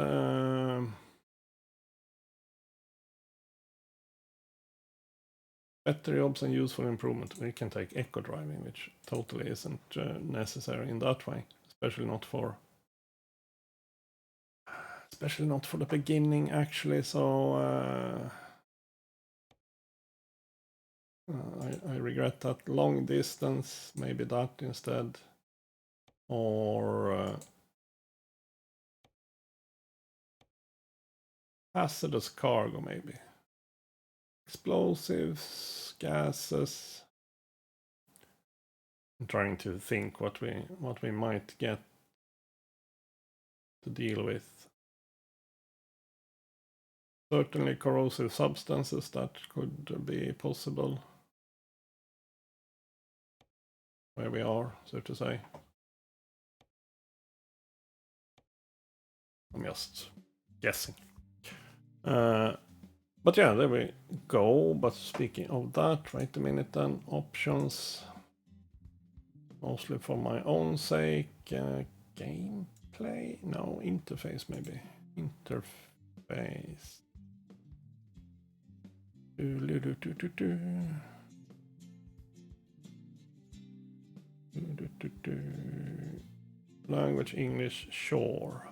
Better jobs and useful improvement. We can take eco driving, which totally isn't necessary in that way, especially not for the beginning, actually. So I regret that. Long distance, maybe that instead, or hazardous cargo, maybe. Explosives gases. I'm trying to think what we might get to deal with. Certainly corrosive substances, that could be possible. Where we are, so to say. I'm just guessing. But yeah, there we go. But speaking of that, wait a minute then. Options. Mostly for my own sake. Gameplay? No, interface maybe. Interface. Language English, sure.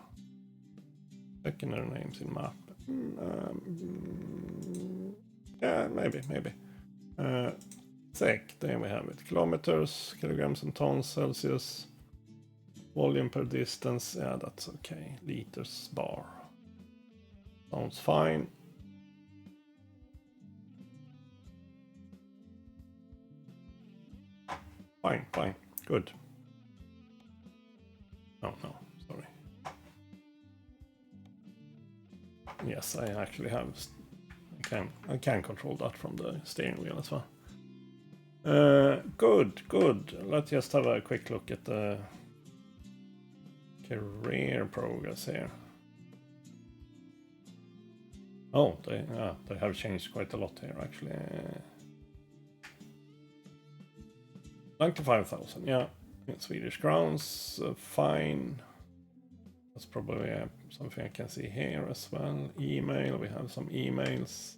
Secondary names in map. Yeah, maybe. Sec, there we have it. Kilometers, kilograms and tons, Celsius. Volume per distance, yeah, that's okay. Liters bar. Sounds fine. Fine. Good. Oh, no, sorry. Yes, I actually have. I can control that from the steering wheel as well. Good. Let's just have a quick look at the career progress here. Oh, they have changed quite a lot here actually. 95,000, yeah, in Swedish crowns, fine. That's probably something I can see here as well. Email, we have some emails.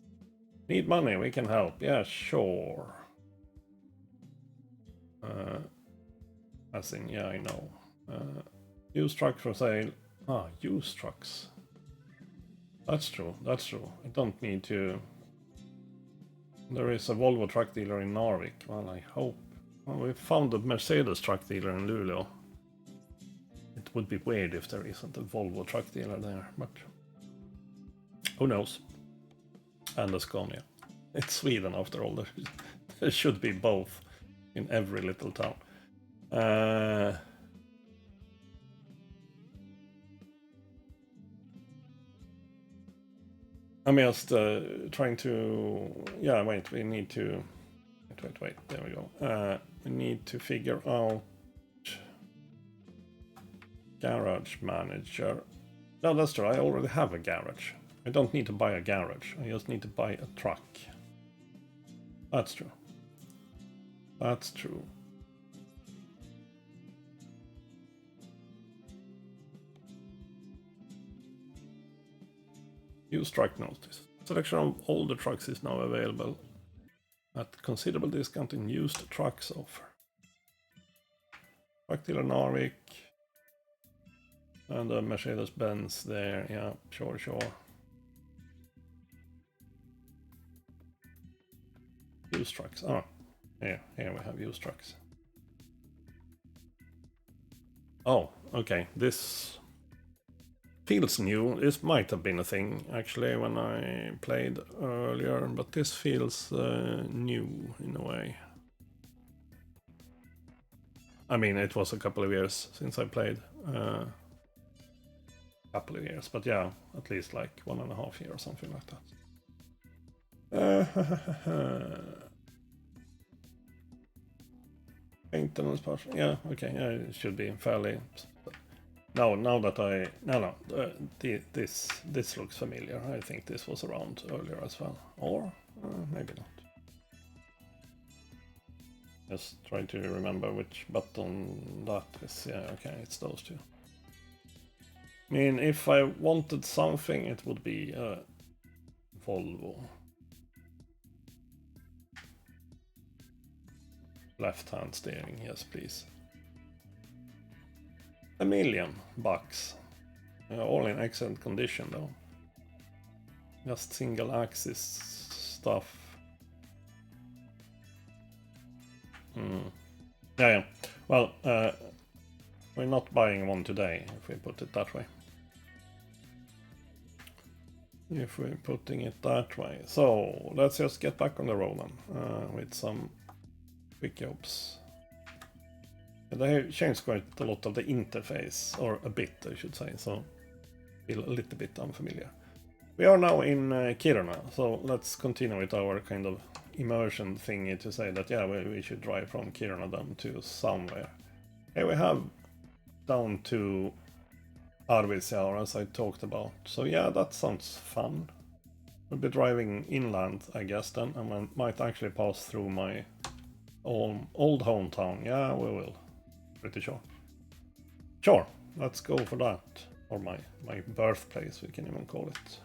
Need money, we can help. Yeah, sure. As in, yeah, I know. Used truck for sale. Used trucks. That's true. I don't need to. There is a Volvo truck dealer in Narvik. Well, I hope. Well, we found a Mercedes truck dealer in Luleå. It would be weird if there isn't a Volvo truck dealer there, but who knows? And a Scania. It's Sweden after all. There should be both in every little town. I'm just trying to. Yeah, wait. We need to. Wait. There we go. We need to figure out garage manager. No, that's true. I already have a garage. I don't need to buy a garage. I just need to buy a truck. That's true. Use truck notice. Selection of older trucks is now available at considerable discount in used trucks offer. Truck dealer Narvik. And a Mercedes-Benz there. Yeah, sure. Used trucks. Oh, here we have used trucks. Oh, okay. This feels new. This might have been a thing actually when I played earlier, but this feels new in a way. I mean, it was a couple of years since I played. Couple of years, but yeah, at least like 1.5 years or something like that. Maintenance part. Yeah, okay. Yeah, it should be fairly. Now that I this looks familiar. I think this was around earlier as well, or maybe not. Just trying to remember which button that is. Yeah, okay, it's those two. I mean, if I wanted something, it would be Volvo. Left-hand steering, yes, please. $1 million. All in excellent condition, though. Just single axis stuff. Yeah. Well, we're not buying one today, if we put it that way. if we're putting it that way. So let's just get back on the road then with some quick jobs. They have changed quite a lot of the interface, or a bit I should say, so feel a little bit unfamiliar. We are now in Kiruna, so let's continue with our kind of immersion thingy to say that, yeah, we should drive from Kiruna down to somewhere. Here we have down to Arvidsjaur, as I talked about. So yeah, that sounds fun. We'll be driving inland, I guess, then, and I might actually pass through my old hometown. Yeah, we will. Pretty sure. Sure, let's go for that. Or my birthplace, we can even call it.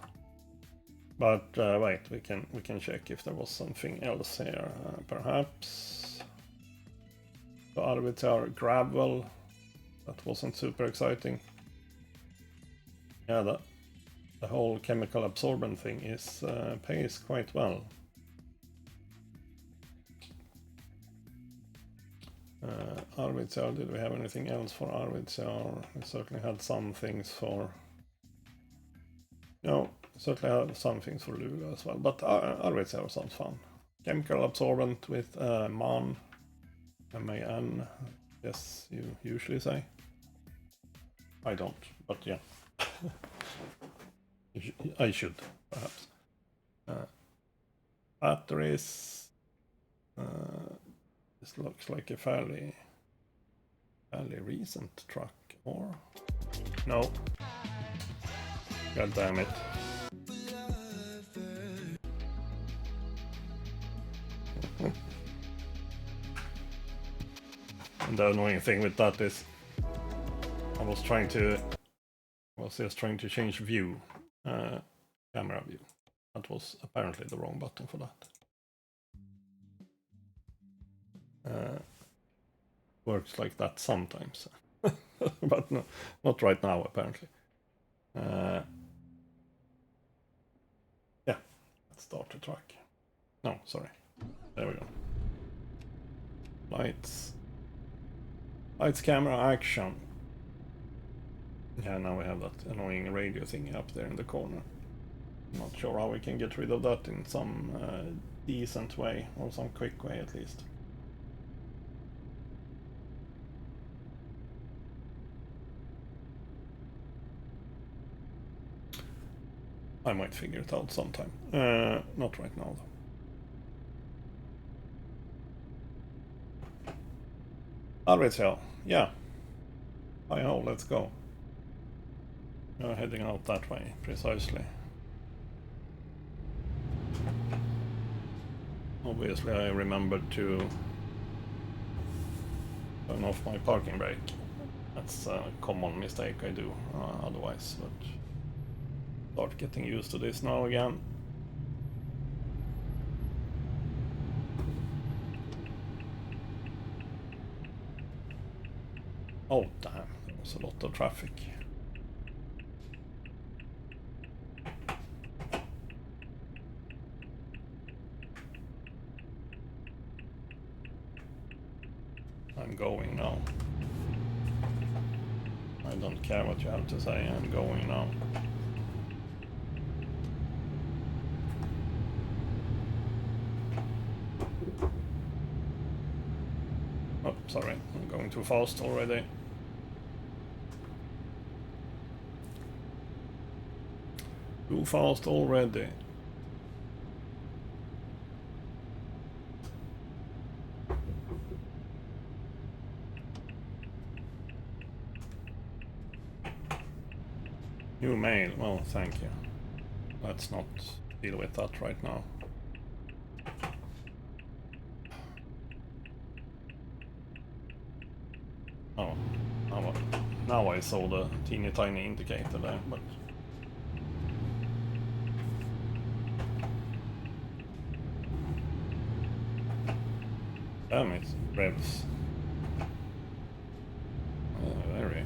But wait, we can check if there was something else here. Perhaps the Arvidsjaur gravel. That wasn't super exciting. Yeah, the whole chemical absorbent thing is pays quite well. Arvidsjaur, did we have anything else for Arvidsjaur? We certainly had some things for... No, certainly had some things for Luleå as well, but Arvidsjaur sounds fun. Chemical absorbent with MAN, M-A-N, yes, you usually say. I don't, but yeah. I should, perhaps. Batteries. This looks like a fairly recent truck, or no? God damn it! And the annoying thing with that is, I was just trying to change view, camera view. That was apparently the wrong button for that. Works like that sometimes, but no, not right now apparently. Yeah, let's start the truck. No, sorry. There we go. Lights, camera, action. Yeah, now we have that annoying radio thing up there in the corner. Not sure how we can get rid of that in some decent way, or some quick way at least. I might figure it out sometime. Not right now though. Arvidsjaur, yeah. Hi-ho, let's go. We're heading out that way, precisely. Obviously I remembered to turn off my parking brake. That's a common mistake I do otherwise, but start getting used to this now again. Oh damn, there was a lot of traffic. I'm going now. I don't care what you have to say, I'm going now. Oh, sorry, I'm going too fast already. Too fast already. New mail, well, thank you. Let's not deal with that right now. Oh, now I saw the teeny tiny indicator there, but... Damn it, revs. Very.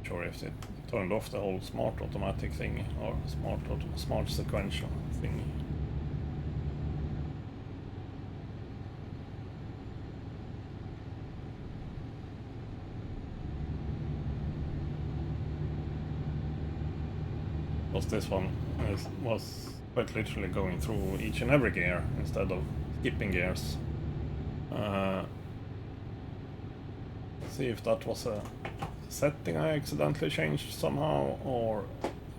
sure if it turned off the whole smart automatic thing or smart sequential thing. Because this one was quite literally going through each and every gear instead of skipping gears. See if that was a setting I accidentally changed somehow, or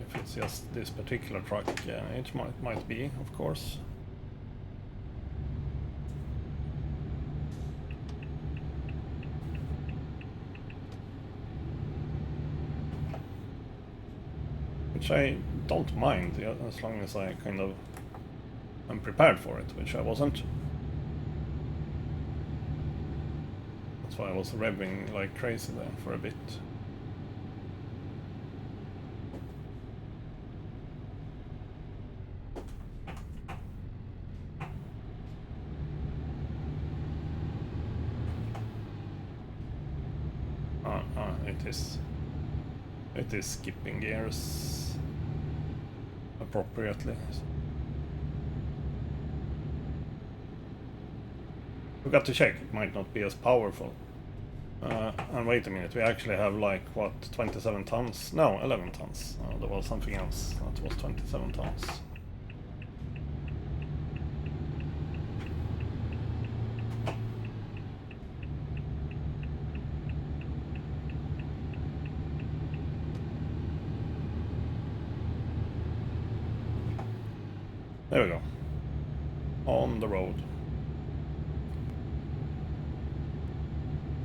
if it's just this particular truck. It might be, of course. Which I don't mind, as long as I kind of am prepared for it, which I wasn't. That's why I was revving like crazy there for a bit. It is skipping gears appropriately. We got to check, it might not be as powerful. And wait a minute, we actually have like, what, 27 tons? No, 11 tons. There was something else that was 27 tons. There we go. On the road.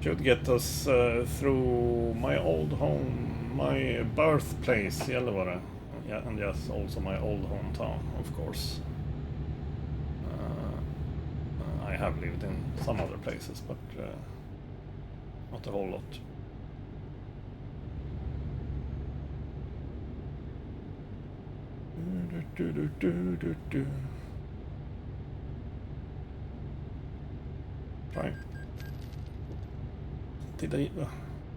Should get us through my old home, my birthplace, Gällivare. Yeah, and yes, also my old hometown, of course. I have lived in some other places, but not a whole lot. Right. Did I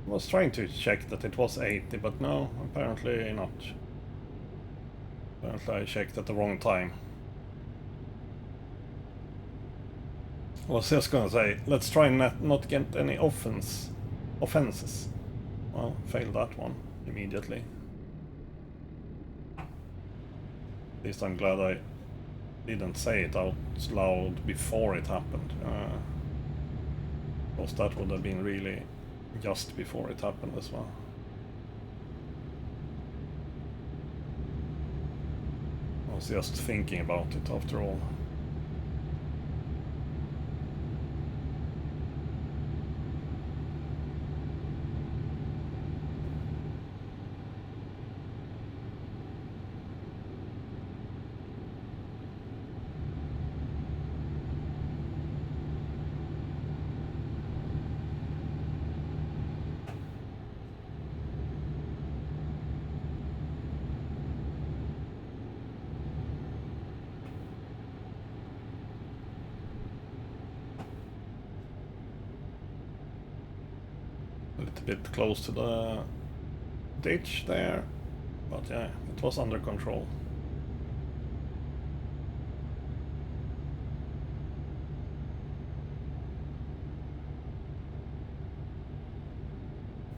was trying to check that it was 80, but no, apparently not. Apparently I checked at the wrong time. I was just gonna say, let's try not get any offenses. Well, failed that one immediately. At least I'm glad I didn't say it out loud before it happened. Because that would have been really just before it happened as well. I was just thinking about it after all. A little bit close to the ditch there, but yeah, it was under control.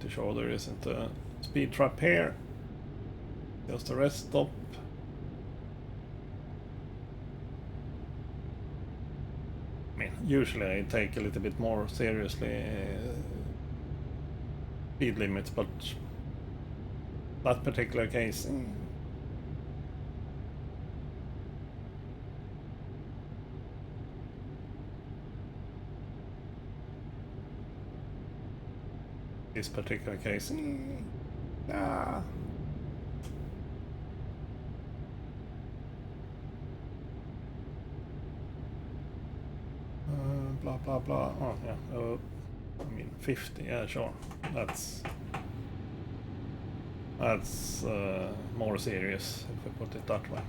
To show there isn't a speed trap here, just a rest stop. I mean, usually I take a little bit more seriously speed limits, but that particular case, this particular case, nah. Blah blah blah. Oh yeah. I mean 50. Yeah, sure. That's more serious if we put it that way.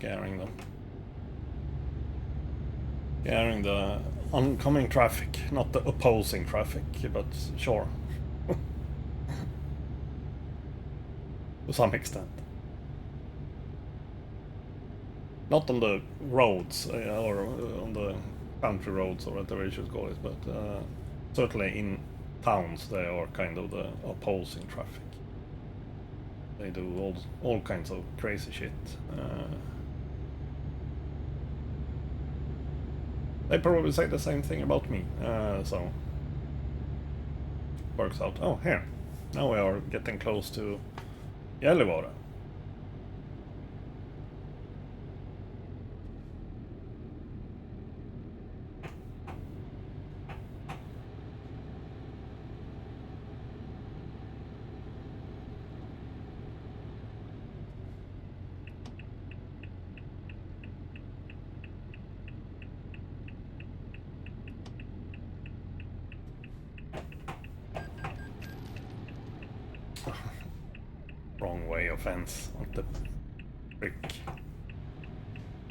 scaring them. Scaring the oncoming traffic, not the opposing traffic, but sure. To some extent. Not on the roads, or on the country roads, or whatever you should call it, but certainly in towns they are kind of the opposing traffic. They do all kinds of crazy shit. They probably say the same thing about me, so works out. Oh, here. Now we are getting close to Gällivare. Wrong way offense. What the frick?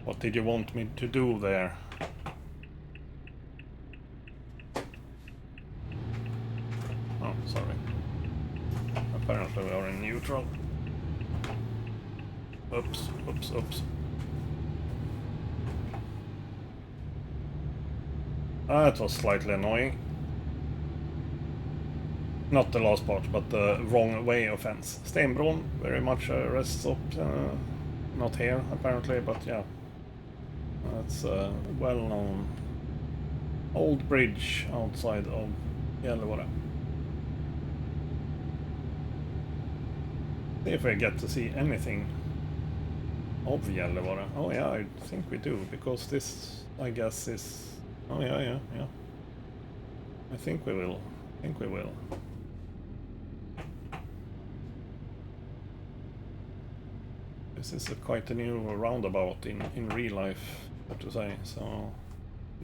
What did you want me to do there? Oh, sorry. Apparently we are in neutral. Oops, oops, oops. That was slightly annoying. Not the last part, but the wrong way offense. Stenbron very much rests up. Not here, apparently, but yeah. That's a well-known old bridge outside of Gällivare. See if we get to see anything of Gällivare. Oh yeah, I think we do, because this, I guess, is... Oh yeah. I think we will. This is quite a new roundabout in real life, so to say. So,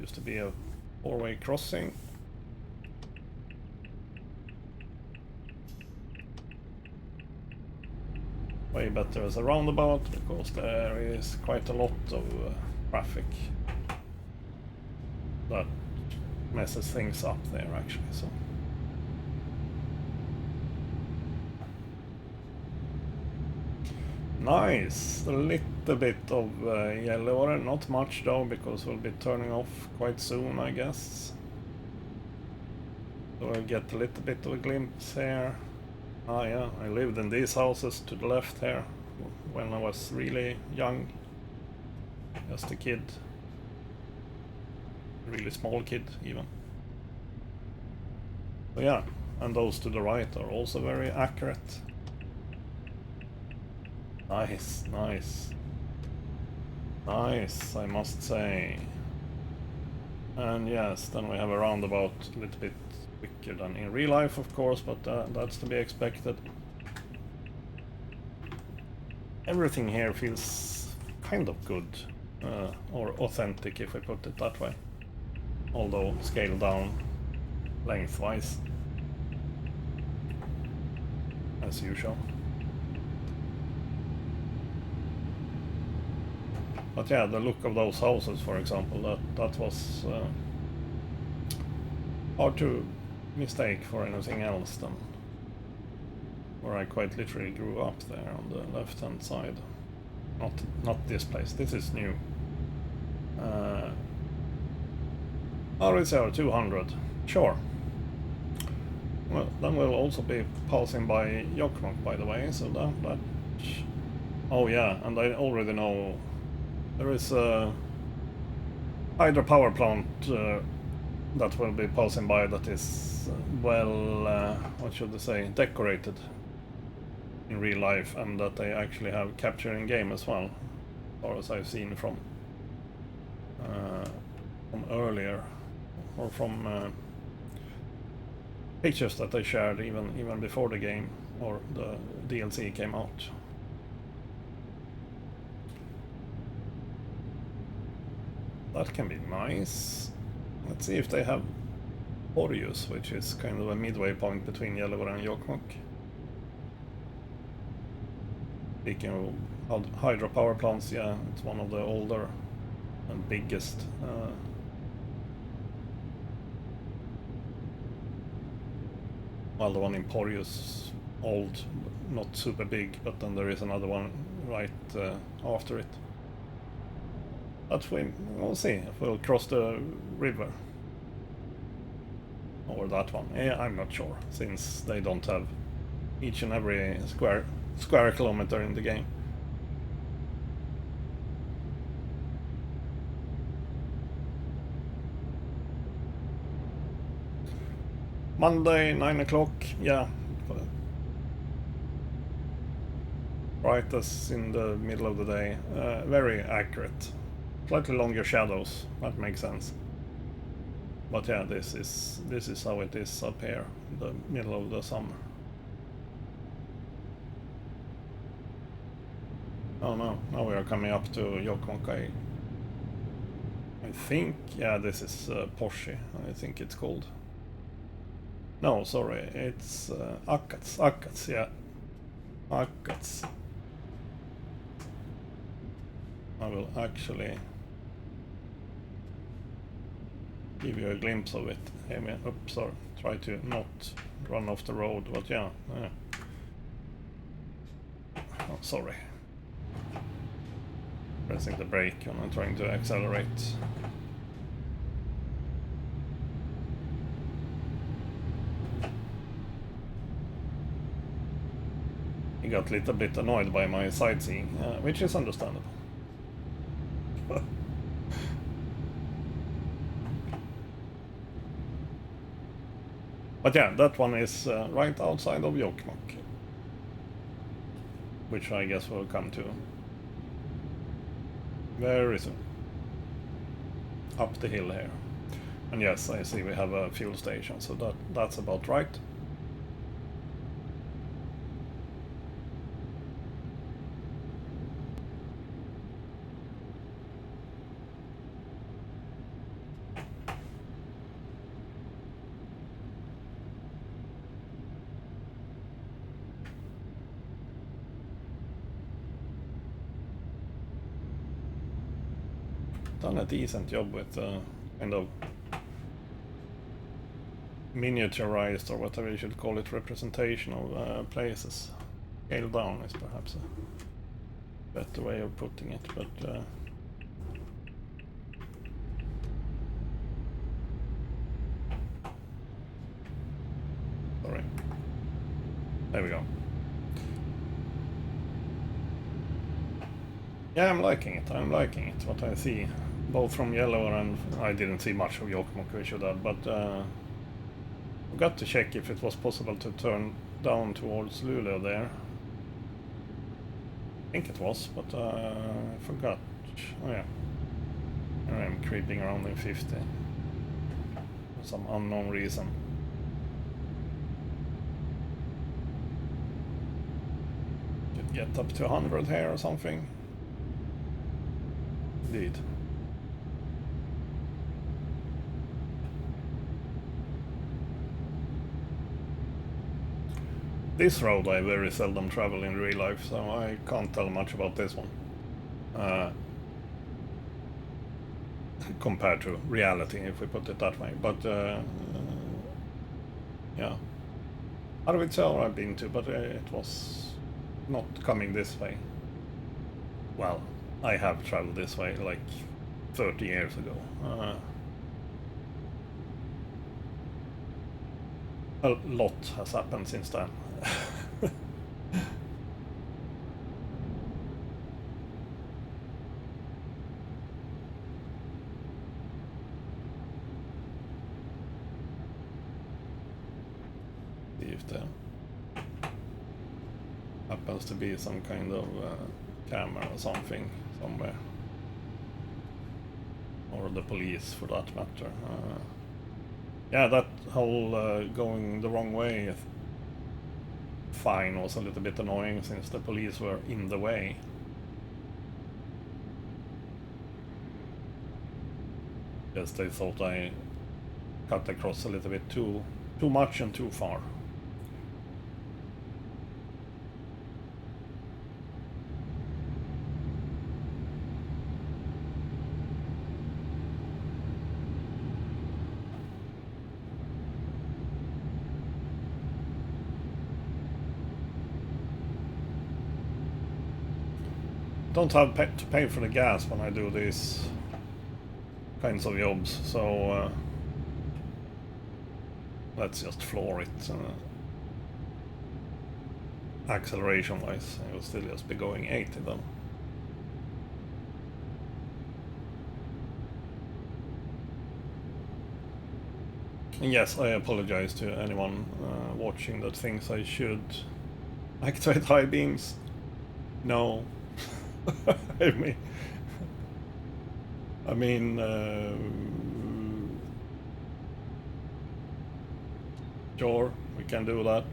used to be a four-way crossing. Way better as a roundabout, because there is quite a lot of traffic that messes things up there, actually. So. Nice! A little bit of Gällivare, not much though, because we'll be turning off quite soon, I guess. So we'll get a little bit of a glimpse here. Ah yeah, I lived in these houses to the left here when I was really young. Just a kid. Really small kid, even. So yeah, and those to the right are also very accurate. Nice, I must say. And yes, then we have a roundabout a little bit quicker than in real life, of course, but that's to be expected. Everything here feels kind of good, or authentic, if I put it that way. Although scaled down lengthwise, as usual. But yeah, the look of those houses, for example, that was hard to mistake for anything else than where I quite literally grew up there on the left-hand side. Not this place. This is new. RSR 200. Sure. Well, then we'll also be passing by Jokkmokk, by the way. So that. Oh yeah, and I already know. There is a hydropower plant that will be passing by that is well, what should I say, decorated in real life, and that they actually have captured in game as well, as far as I've seen from earlier, or from pictures that they shared even before the game or the DLC came out. That can be nice. Let's see if they have Orjus, which is kind of a midway point between Gällivare and Jokkmokk. Speaking of hydropower plants, yeah, it's one of the older and biggest. Well, the one in Porteous, old, not super big, but then there is another one right after it. But we'll see if we'll cross the river. Or that one. Yeah, I'm not sure, since they don't have each and every square kilometer in the game. Monday, 9 o'clock, yeah. Right as in the middle of the day. Very accurate. Slightly longer shadows, that makes sense. But yeah, this is how it is up here, in the middle of the summer. Oh no, now we are coming up to Jokkmokk. I think, yeah, this is Porsche, I think it's called. No, sorry, it's Akkats, yeah. Akkats. I will actually give you a glimpse of it. Oops, sorry. Try to not run off the road, but yeah. Oh, sorry. Pressing the brake when I'm trying to accelerate. He got a little bit annoyed by my sightseeing, which is understandable. But yeah, that one is right outside of Jokkmokk, which I guess we'll come to very soon. Up the hill here. And yes, I see we have a fuel station, so that's about right. Done a decent job with kind of miniaturized, or whatever you should call it, representation of places. Scale down is perhaps a better way of putting it, but sorry. There we go. Yeah, I'm liking it. What I see, both from Yellow and I didn't see much of Jokkmokk, we should have, but I got to check if it was possible to turn down towards Luleå there. I think it was, but I forgot. Oh yeah. Here I am creeping around in 50. For some unknown reason. Could get up to 100 here or something. Indeed. This road I very seldom travel in real life, so I can't tell much about this one. Compared to reality, if we put it that way. But yeah. Arvidsjaur I've been to, but it was not coming this way. Well, I have traveled this way like 30 years ago. A lot has happened since then. See if there happens to be some kind of camera or something somewhere. Or the police, for that matter. Yeah, that whole going the wrong way fine was a little bit annoying, since the police were in the way. Yes, they thought I cut across a little bit too much and too far. don't have to pay for the gas when I do these kinds of jobs, so let's just floor it. Acceleration wise, I will still just be going 80 then. And yes, I apologize to anyone watching that thinks I should activate high beams. No. I mean, sure, we can do that,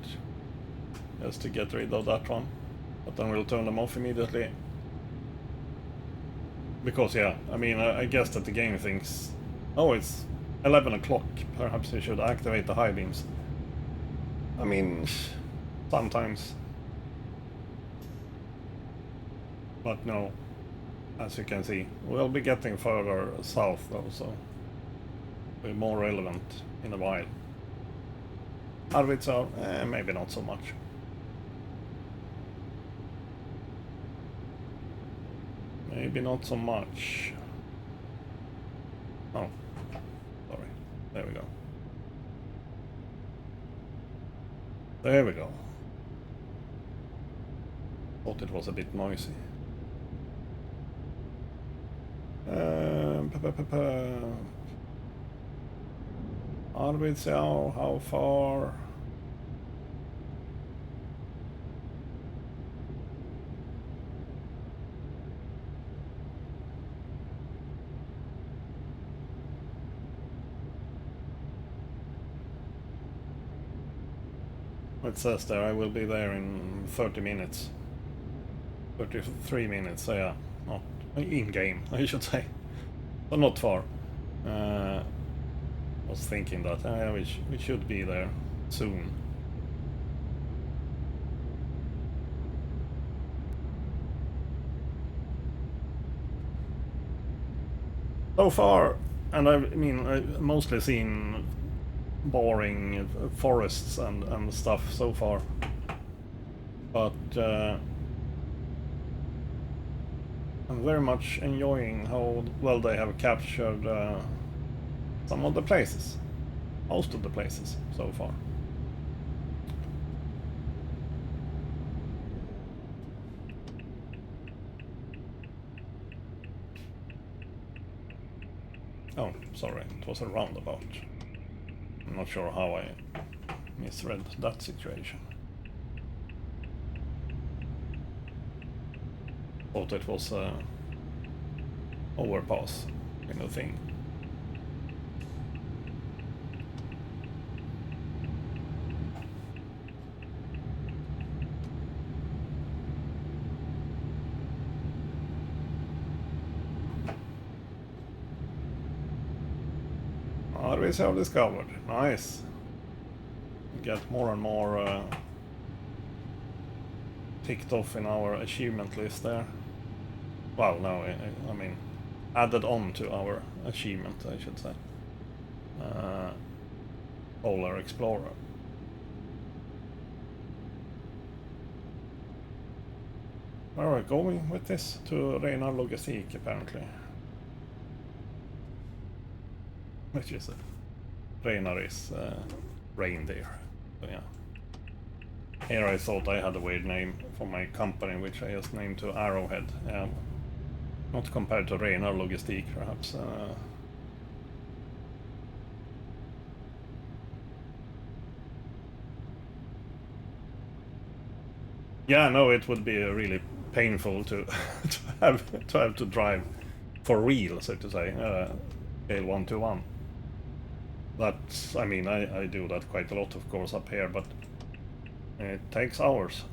just to get rid of that one, but then we'll turn them off immediately. Because yeah, I mean, I guess that the game thinks, oh, it's 11 o'clock, perhaps we should activate the high beams. I mean, sometimes. But no, as you can see, we'll be getting further south though, so be more relevant in a while. Arvidsjaur, maybe not so much. Maybe not so much. Oh, sorry. There we go. There we go. Thought it was a bit noisy. Arvidsjaur, how far? It says there I will be there in 30 minutes. 33 minutes, so yeah. Not in game, I should say. But not far. I was thinking that we should be there soon. So far, and I mean, I've mostly seen boring forests and stuff so far. But I'm very much enjoying how well they have captured some of the places. Most of the places so far. Oh, sorry, it was a roundabout. I'm not sure how I misread that situation. Thought it was a overpass kind of thing. Arvidsjaur discovered. Nice. Get more and more ticked off in our achievement list there. Well, no, I mean, added on to our achievement, I should say. Polar Explorer. Where are we going with this? To Reina Logistik, apparently. Which is it? Reinar is reindeer. So yeah. Here I thought I had a weird name for my company, which I just named to Arrowhead. Not compared to Reinar Logistik, perhaps. Yeah, no, it would be really painful to have to drive for real, so to say, scale 1-to-1. That's, I mean, I do that quite a lot, of course, up here, but it takes hours.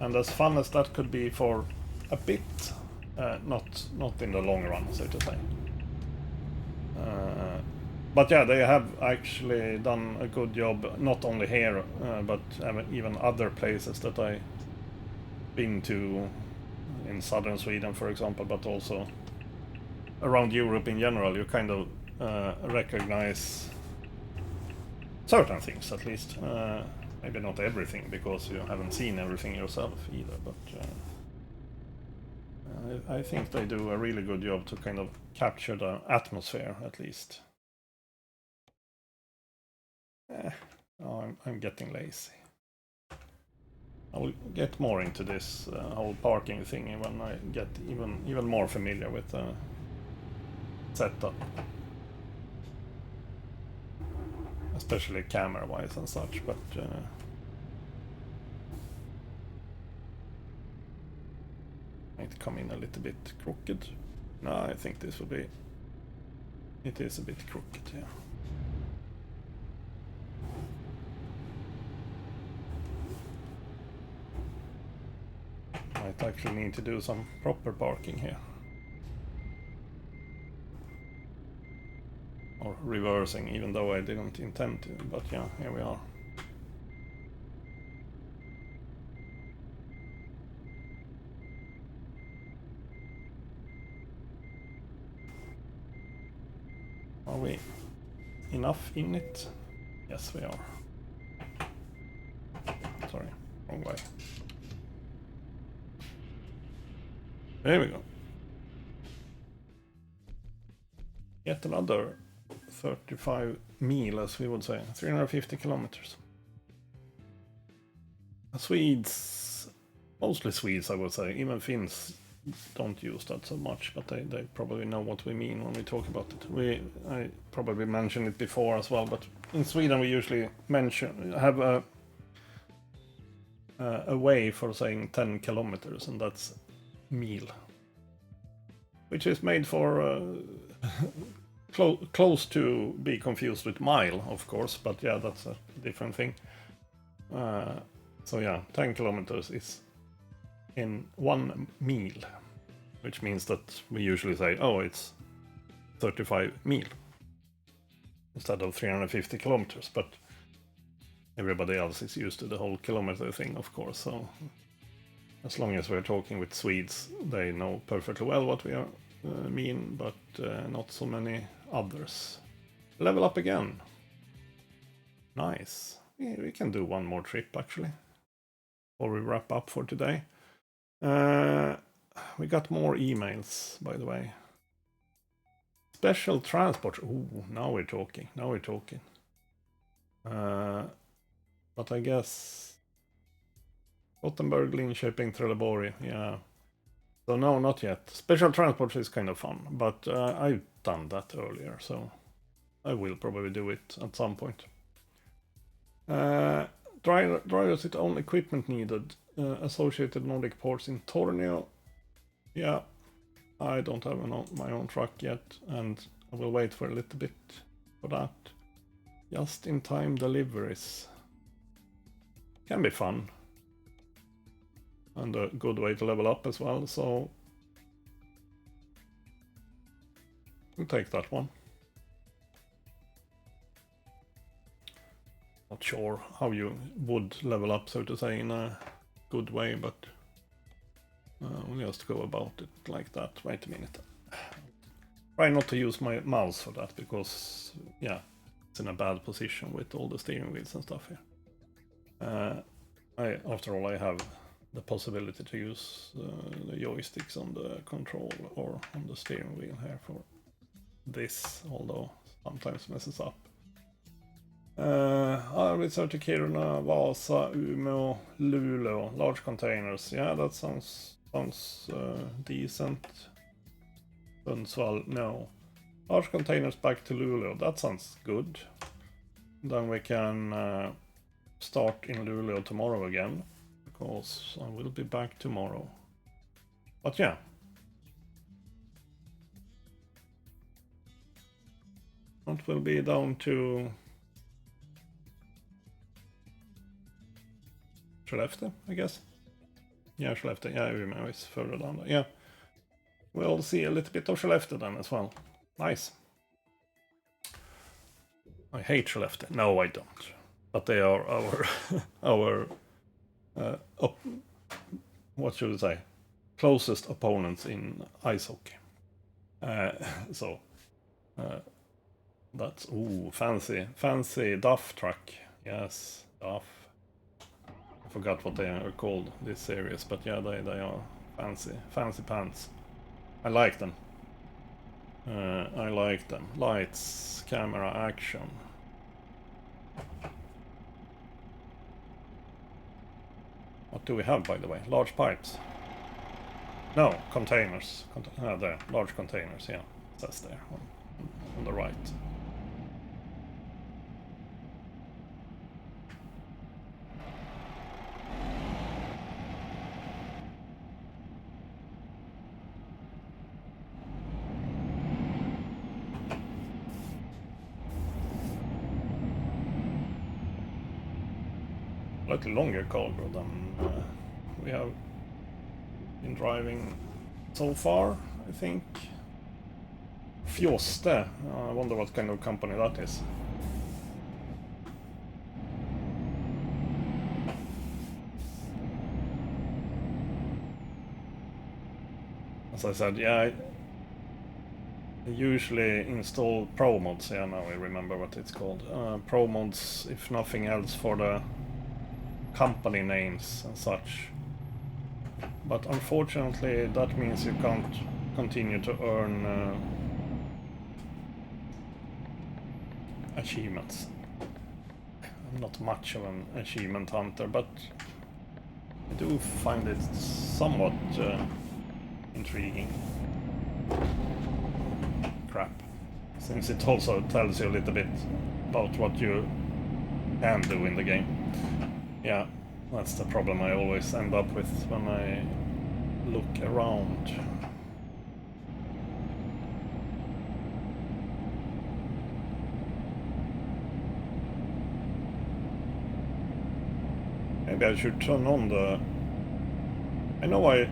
And as fun as that could be for a bit, not in the long run, so to say. But yeah, they have actually done a good job, not only here, but even other places that I've been to in southern Sweden, for example, but also around Europe in general. You kind of recognize certain things, at least. Maybe not everything, because you haven't seen everything yourself either, but I think they do a really good job to kind of capture the atmosphere, at least. Oh, I'm getting lazy. I'll get more into this whole parking thing when I get even more familiar with the setup. Especially camera-wise and such, but... might come in a little bit crooked. No, I think this will be... It is a bit crooked, yeah. Might actually need to do some proper parking here. Or reversing, even though I didn't intend to, but yeah, here we are. Are we enough in it? Yes, we are. Sorry, wrong way. There we go. Yet another 35 mil, as we would say, 350 kilometers. Swedes, mostly Swedes, I would say. Even Finns don't use that so much, but they probably know what we mean when we talk about it. I probably mentioned it before as well, but in Sweden we usually have a way for saying 10 kilometers, and that's mil, which is made for close to be confused with mile, of course, but yeah, that's a different thing. So yeah, 10 kilometers is in 1 mil, which means that we usually say, oh, it's 35 mil instead of 350 kilometers, but everybody else is used to the whole kilometer thing, of course, so as long as we're talking with Swedes, they know perfectly well what we mean, but not so many others. Level up again. Nice. We can do one more trip, actually, before we wrap up for today. We got more emails, by the way. Special transport. Ooh, now we're talking. Now we're talking. But I guess Gothenburg, Linköping, Trelleborg. Yeah. So no, not yet. Special transport is kind of fun, but I've done that earlier, so I will probably do it at some point. Drivers with own equipment needed. Associated Nordic ports in Tornio. Yeah, I don't have my own truck yet, and I will wait for a little bit for that. Just-in-time deliveries. Can be fun. And a good way to level up as well, so we'll take that one. Not sure how you would level up, so to say, in a good way, but we'll just go about it like that. Wait a minute. Try not to use my mouse for that, because, yeah, it's in a bad position with all the steering wheels and stuff here. After all, I have the possibility to use the joysticks on the control or on the steering wheel here for this, although sometimes messes up. Arvidsjaur to Kiruna, Vasa, Umeå, Luleå, large containers. Yeah, that sounds decent. Sundsvall, no. Large containers back to Luleå, that sounds good. Then we can start in Luleå tomorrow again, because I will be back tomorrow. But yeah. That will be down to Skellefteå, I guess. Yeah, Skellefteå. Yeah, Umeå is further down there. Yeah. We'll see a little bit of Skellefteå then as well. Nice. I hate Skellefteå. No, I don't. But they are our what should I say? Closest opponents in ice hockey. So that's fancy DAF truck. Yes, DAF. I forgot what they are called, this series, but yeah, they are Fancy pants. I like them. I like them. Lights, camera, action. What do we have, by the way? Large pipes. No, containers. There, large containers, yeah. That's there, on the right. Slightly longer cargo than we have been driving so far, I think. Fjoste. I wonder what kind of company that is. As I said, yeah, I usually install pro mods. Yeah, now I remember what it's called. Pro mods, if nothing else, for the company names and such. But unfortunately, that means you can't continue to earn achievements. I'm not much of an achievement hunter, but I do find it somewhat intriguing. Crap. Since it also tells you a little bit about what you can do in the game. Yeah, that's the problem I always end up with when I look around. Maybe I should turn on the... I know I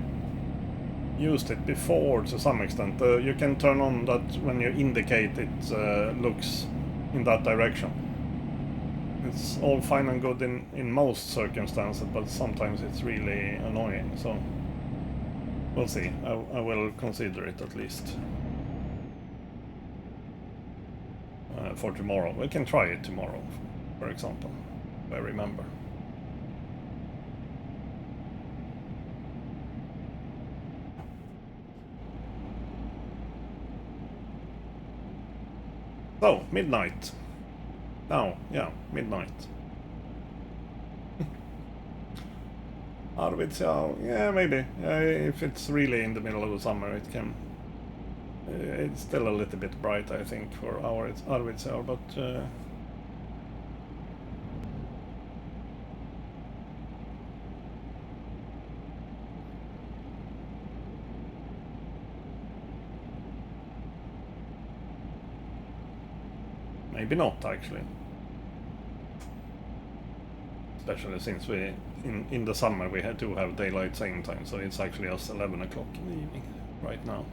used it before to some extent. You can turn on that when you indicate it looks in that direction. It's all fine and good in most circumstances, but sometimes it's really annoying, so we'll see. I will consider it at least for tomorrow. We can try it tomorrow, for example, if I remember. So, midnight. Now, yeah, midnight. Arvidsjaur, yeah, maybe. If it's really in the middle of the summer, it can... it's still a little bit bright, I think, for our Arvidsjaur, but... maybe not, actually. Especially since we, in the summer, we do have daylight saving time, so it's actually just 11 o'clock in the evening right now.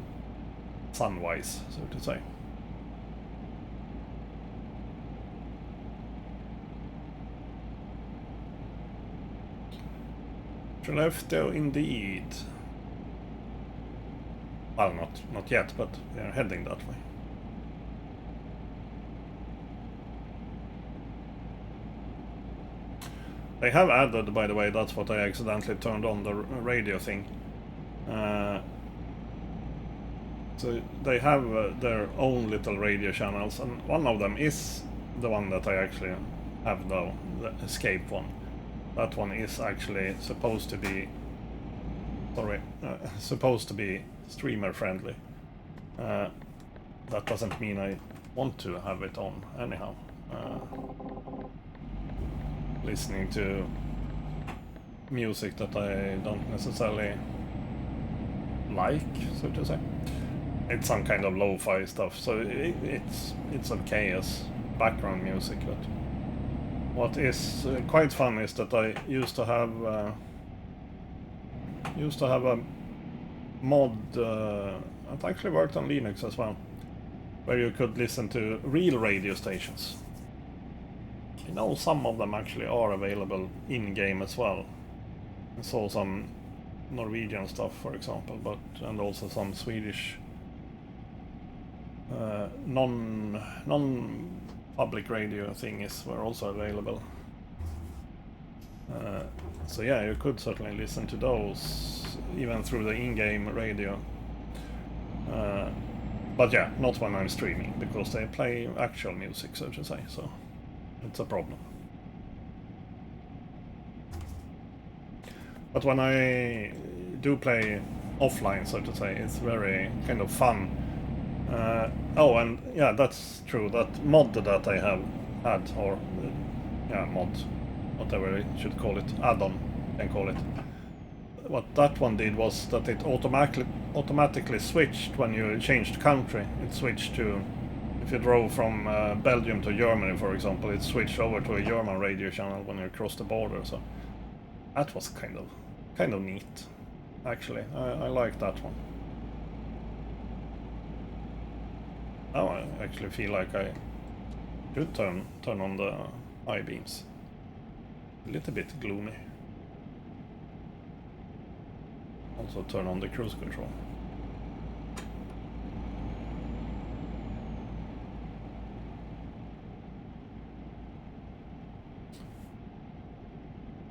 Sun-wise, so to say. Skellefteå indeed. Well, not yet, but they're heading that way. They have added, by the way, that's what I accidentally turned on, the radio thing. So they have their own little radio channels, and one of them is the one that I actually have now, the Escape one. That one is actually supposed to be, supposed to be streamer friendly. That doesn't mean I want to have it on anyhow. Listening to music that I don't necessarily like, so to say. It's some kind of lo-fi stuff, so it's okay as background music. But what is quite fun is that I used to have a mod that actually worked on Linux as well, where you could listen to real radio stations. I know some of them actually are available in-game as well. I saw some Norwegian stuff, for example, and also some Swedish non-public radio thingies were also available. So yeah, you could certainly listen to those even through the in-game radio. But yeah, not when I'm streaming, because they play actual music, so to say, so it's a problem. But when I do play offline, so to say, it's very kind of fun. Oh, and yeah, that's true, that mod that I have had, or yeah, mod, whatever you should call it, add-on, can call it. What that one did was that it automatically switched when you changed country. It switched to, if you drove from Belgium to Germany, for example, it switched over to a German radio channel when you crossed the border. So that was kind of neat, actually. I like that one. Now I actually feel like I should turn on the high beams. A little bit gloomy. Also turn on the cruise control.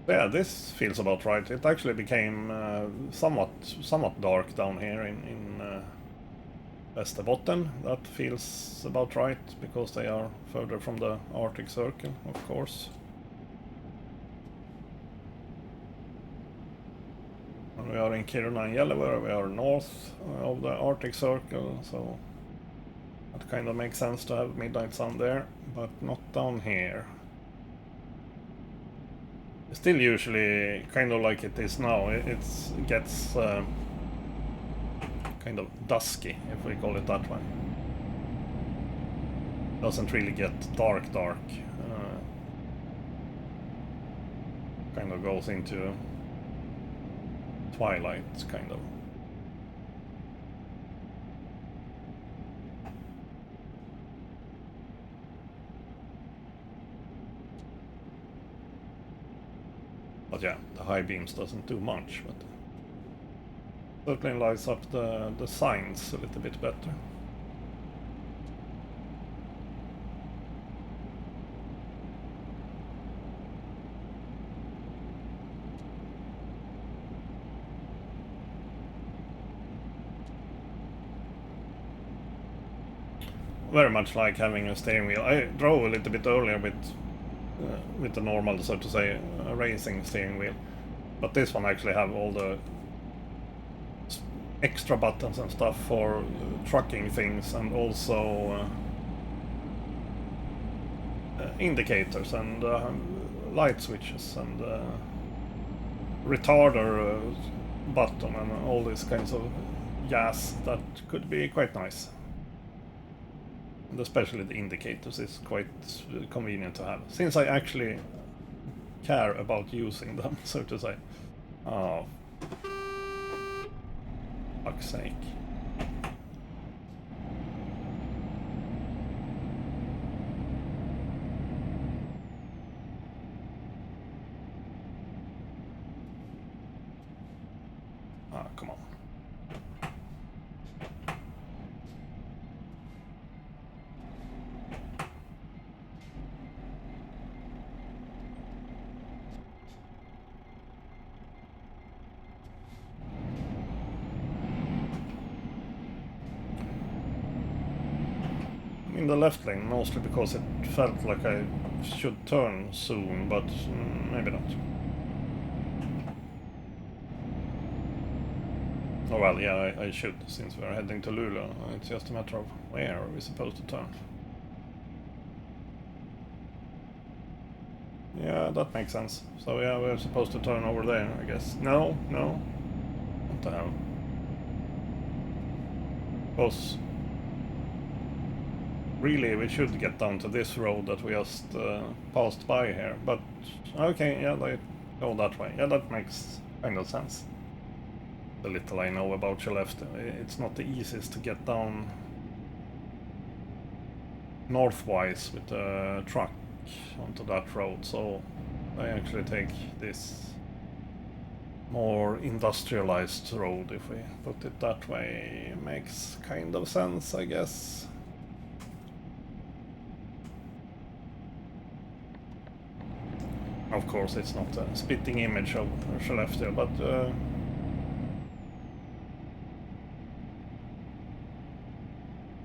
Yeah, this feels about right. It actually became somewhat dark down here in Västerbotten. That feels about right, because they are further from the Arctic Circle, of course. We are in Kiruna and Gällivare, we are north of the Arctic Circle, so that kind of makes sense to have midnight sun there, but not down here. It's still usually kind of like it is now. It gets kind of dusky, if we call it that way. Doesn't really get dark. Kind of goes into twilight, kind of. But yeah, the high beams doesn't do much, but certainly lights up the signs a little bit better. Very much like having a steering wheel. I drove a little bit earlier with the normal, so to say, racing steering wheel, but this one actually have all the extra buttons and stuff for trucking things, and also indicators and light switches and retarder button and all these kinds of jazz that could be quite nice. And especially the indicators is quite convenient to have, since I actually care about using them, so to say. Oh, fuck's sake. Ah, come on. In the left lane, mostly because it felt like I should turn soon, but maybe not. Oh well, yeah, I should, since we're heading to Luleå. It's just a matter of where are we supposed to turn. Yeah, that makes sense. So yeah, we're supposed to turn over there, I guess. No. What the hell? Because really, we should get down to this road that we just passed by here, but okay, yeah, they go that way. Yeah, that makes kind of sense. The little I know about Skellefteå, it's not the easiest to get down northwise with a truck onto that road, so I actually take this more industrialized road, if we put it that way. Makes kind of sense, I guess. Of course, it's not a spitting image of Skellefteå, but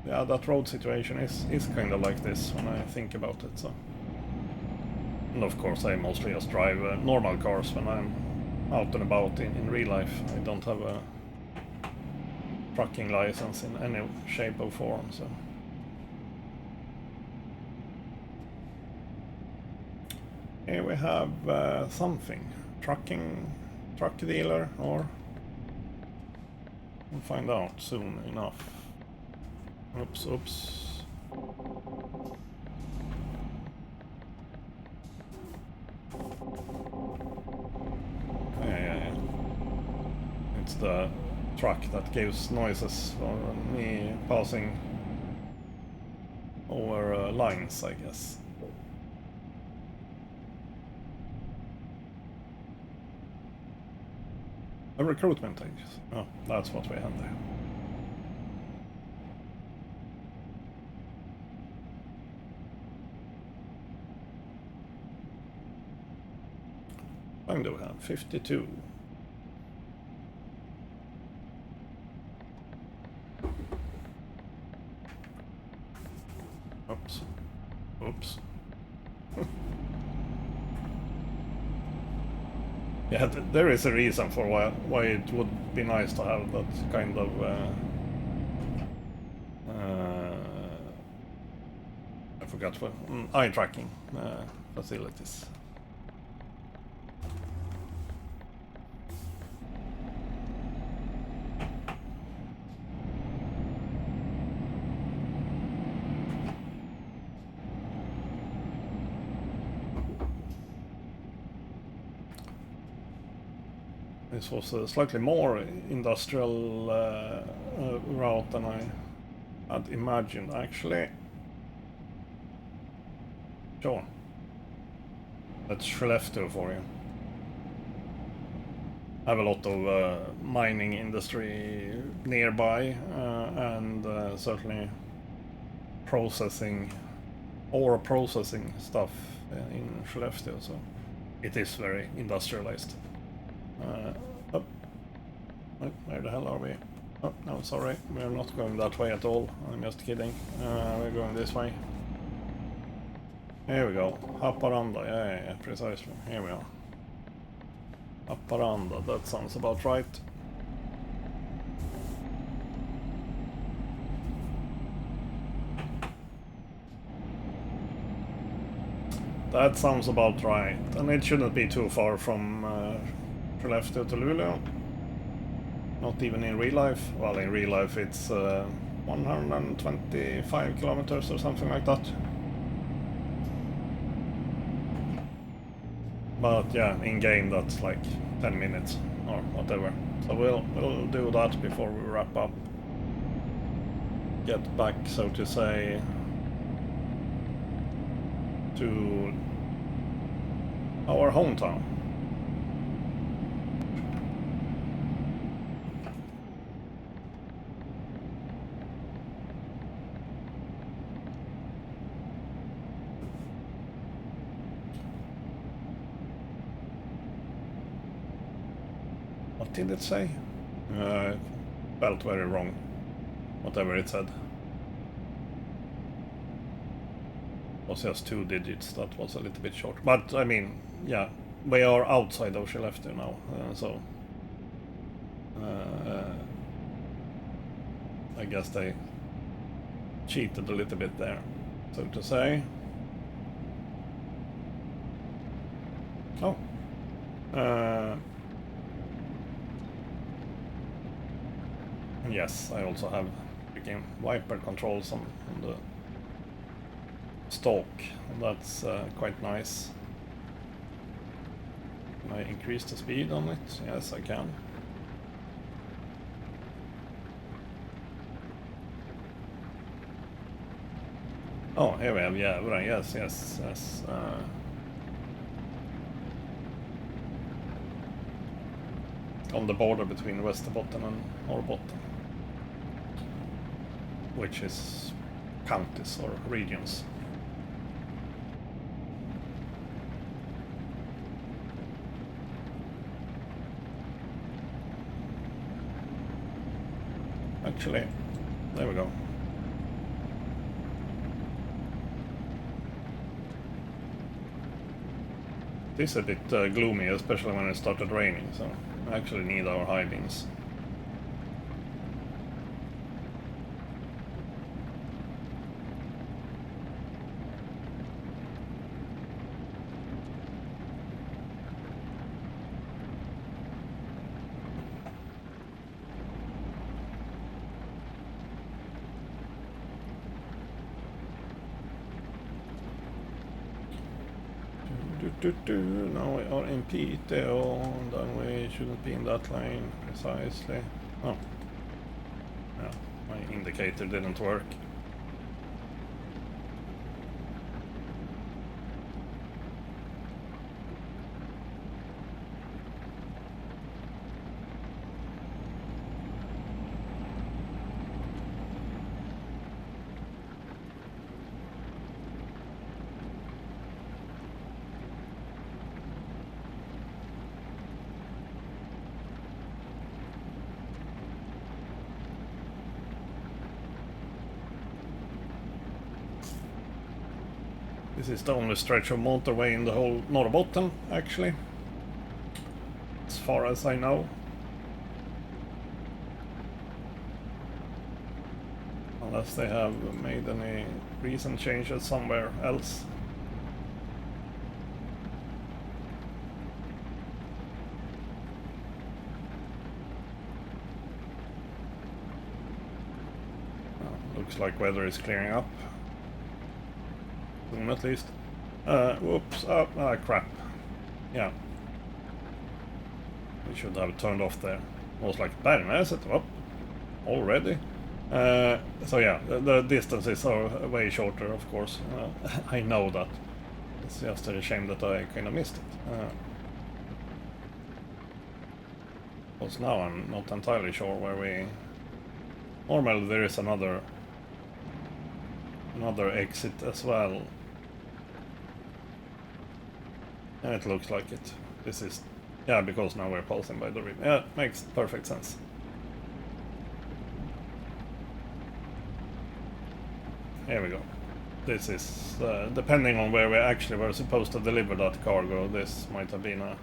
yeah, that road situation is kind of like this when I think about it. So, and of course, I mostly just drive normal cars when I'm out and about in real life. I don't have a trucking license in any shape or form. So, here we have something truck dealer, or we'll find out soon enough. Oops. Yeah. It's the truck that gives noises for me passing over lines, I guess. A recruitment agency. Oh, that's what we have there. How long do we have? 52. Oops. Yeah, there is a reason for why it would be nice to have that kind of I forgot what eye tracking facilities. This was a slightly more industrial route than I had imagined, actually. Sure. That's Skellefteå for you. I have a lot of mining industry nearby, and certainly processing stuff in Skellefteå, so it is very industrialized. Where the hell are we? Oh, no, sorry, we're not going that way at all. I'm just kidding. We're going this way. Here we go. Haparanda, yeah, precisely. Here we are. Haparanda, that sounds about right. That sounds about right. And it shouldn't be too far from Skellefteå to Luleå. Not even in real life. Well, in real life it's 125 kilometers or something like that. But yeah, in game that's like 10 minutes or whatever. So we'll do that before we wrap up. Get back, so to say, to our hometown. What did it say? Felt very wrong. Whatever it said. It was just 2 digits, that was a little bit short. But I mean, yeah, we are outside of Skellefteå now, so I guess they cheated a little bit there, so to say. Oh. Yes, I also have freaking wiper controls on the stalk. That's quite nice. Can I increase the speed on it? Yes, I can. Oh, here we have, yeah, right, yes. On the border between Västerbotten and Norrbotten, which is counties or regions. Actually, there we go. This is a bit gloomy, especially when it started raining, so I actually need our high beams. Now we are in PTO, and then we shouldn't be in that lane precisely. Oh. Yeah, my indicator didn't work. This is the only stretch of motorway in the whole Norrbotten, actually. As far as I know. Unless they have made any recent changes somewhere else. Looks like weather is clearing up. Soon at least. Whoops. Crap. Yeah. We should have turned off there. I was like, Bergnäset, what? Already? So yeah, the distances are way shorter, of course. I know that. It's just a shame that I kind of missed it. Because now I'm not entirely sure where we... Normally there is another exit as well. And it looks like it. This is... Yeah, because now we're passing by the river. Yeah, makes perfect sense. Here we go. This is... depending on where we actually were supposed to deliver that cargo, this might have been a...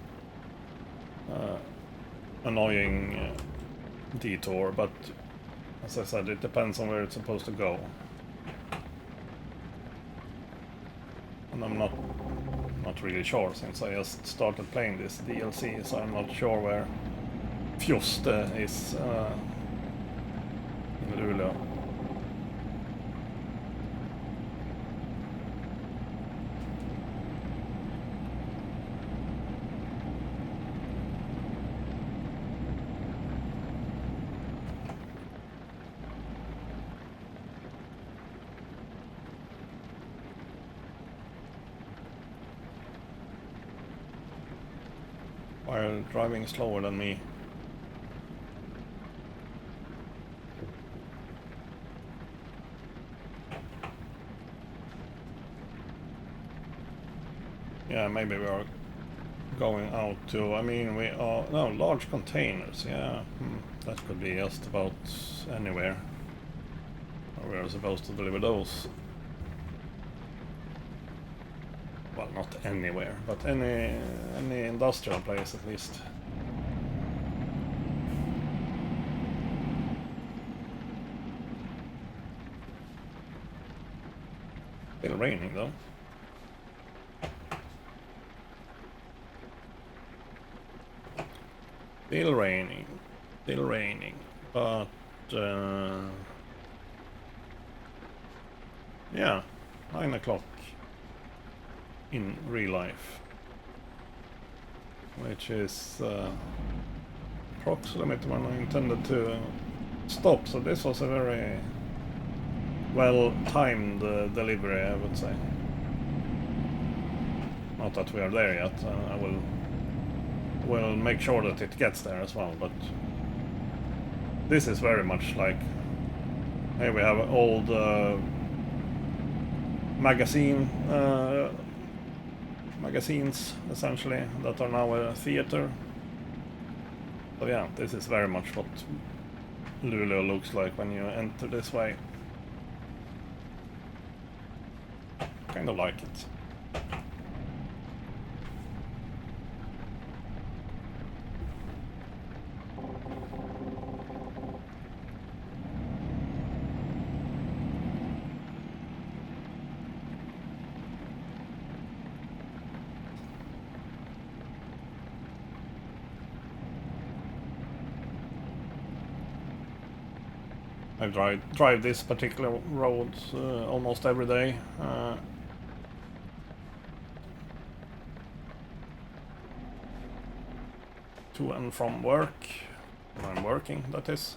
annoying detour, but... As I said, it depends on where it's supposed to go. And I'm not really sure, since I just started playing this DLC, so I'm not sure where Fjoste is in Luleå. While driving slower than me. Yeah, maybe we are going out to... I mean, we are... No, large containers, yeah. That could be just about anywhere. We are supposed to deliver those. Well, not anywhere, but any industrial place at least. Still raining though. Still raining, but yeah, 9 o'clock. In real life, which is approximately when I intended to stop, so this was a very well-timed delivery, I would say. Not that we are there yet. I will make sure that it gets there as well, but this is very much like... Here we have old magazines, essentially, that are now a theater. So yeah, this is very much what Luleå looks like when you enter this way. Kind of like it. I drive this particular road almost every day. To and from work. When I'm working, that is.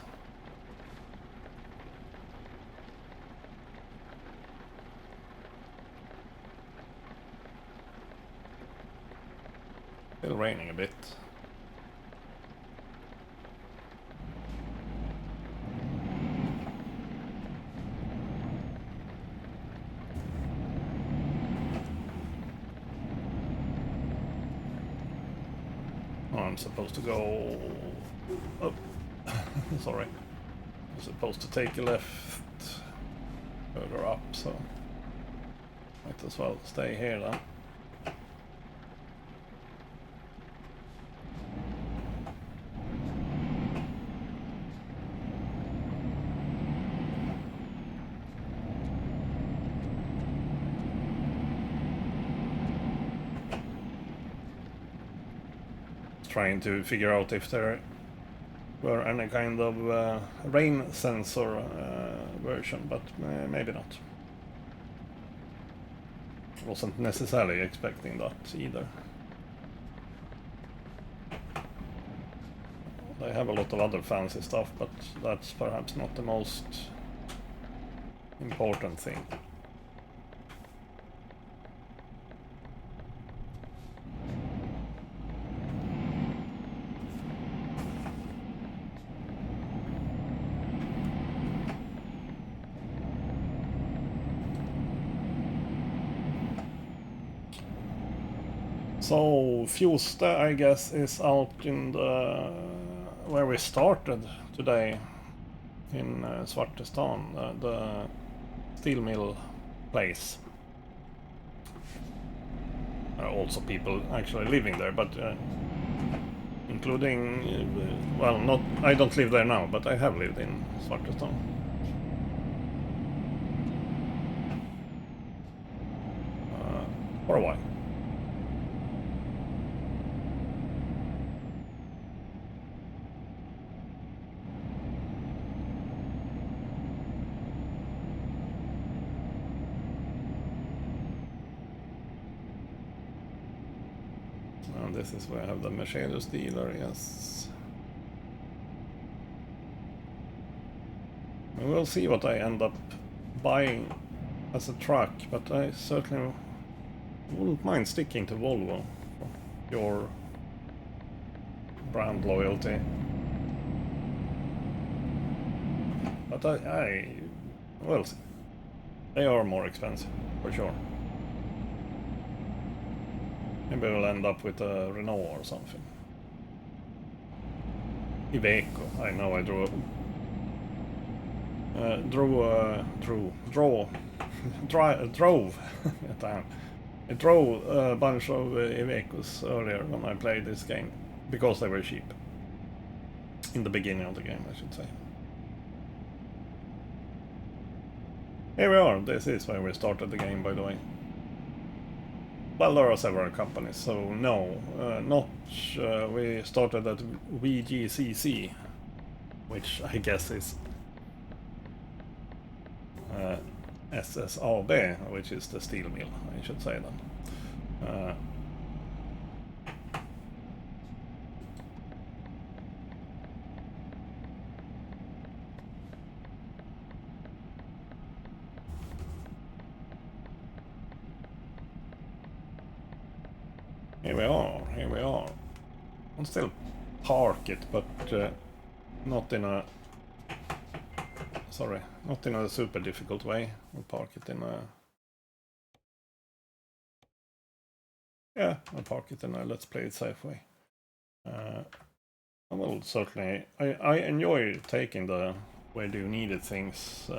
Still raining a bit. Oh, I'm supposed to go... Oh, sorry. I'm supposed to take a left further up, so might as well stay here then. Trying to figure out if there were any kind of rain sensor version, but maybe not. Wasn't necessarily expecting that either. They have a lot of other fancy stuff, but that's perhaps not the most important thing. So Fused, I guess, is out in the where we started today in Svartestan, the steel mill place. There are also people actually living there, but including, well, not I don't live there now, but I have lived in Svartestan. For a while. And this is where I have the Mercedes dealer, yes. And we'll see what I end up buying as a truck, but I certainly wouldn't mind sticking to Volvo for pure brand loyalty. But well, they are more expensive, for sure. Maybe we'll end up with a Renault or something. Iveco, I know I drove damn. I drove a bunch of Ivecos earlier when I played this game, because they were cheap. In the beginning of the game, I should say. Here we are, this is where we started the game, by the way. Well, there are several companies, so no, we started at VGCC, which I guess is SSAB, which is the steel mill, I should say then. Here we are. I'll still park it, but not in a... Sorry, not in a super difficult way. I'll park it in a... Yeah, I'll park it in a let's play it safe way. I will certainly... I enjoy taking the where do you need it things,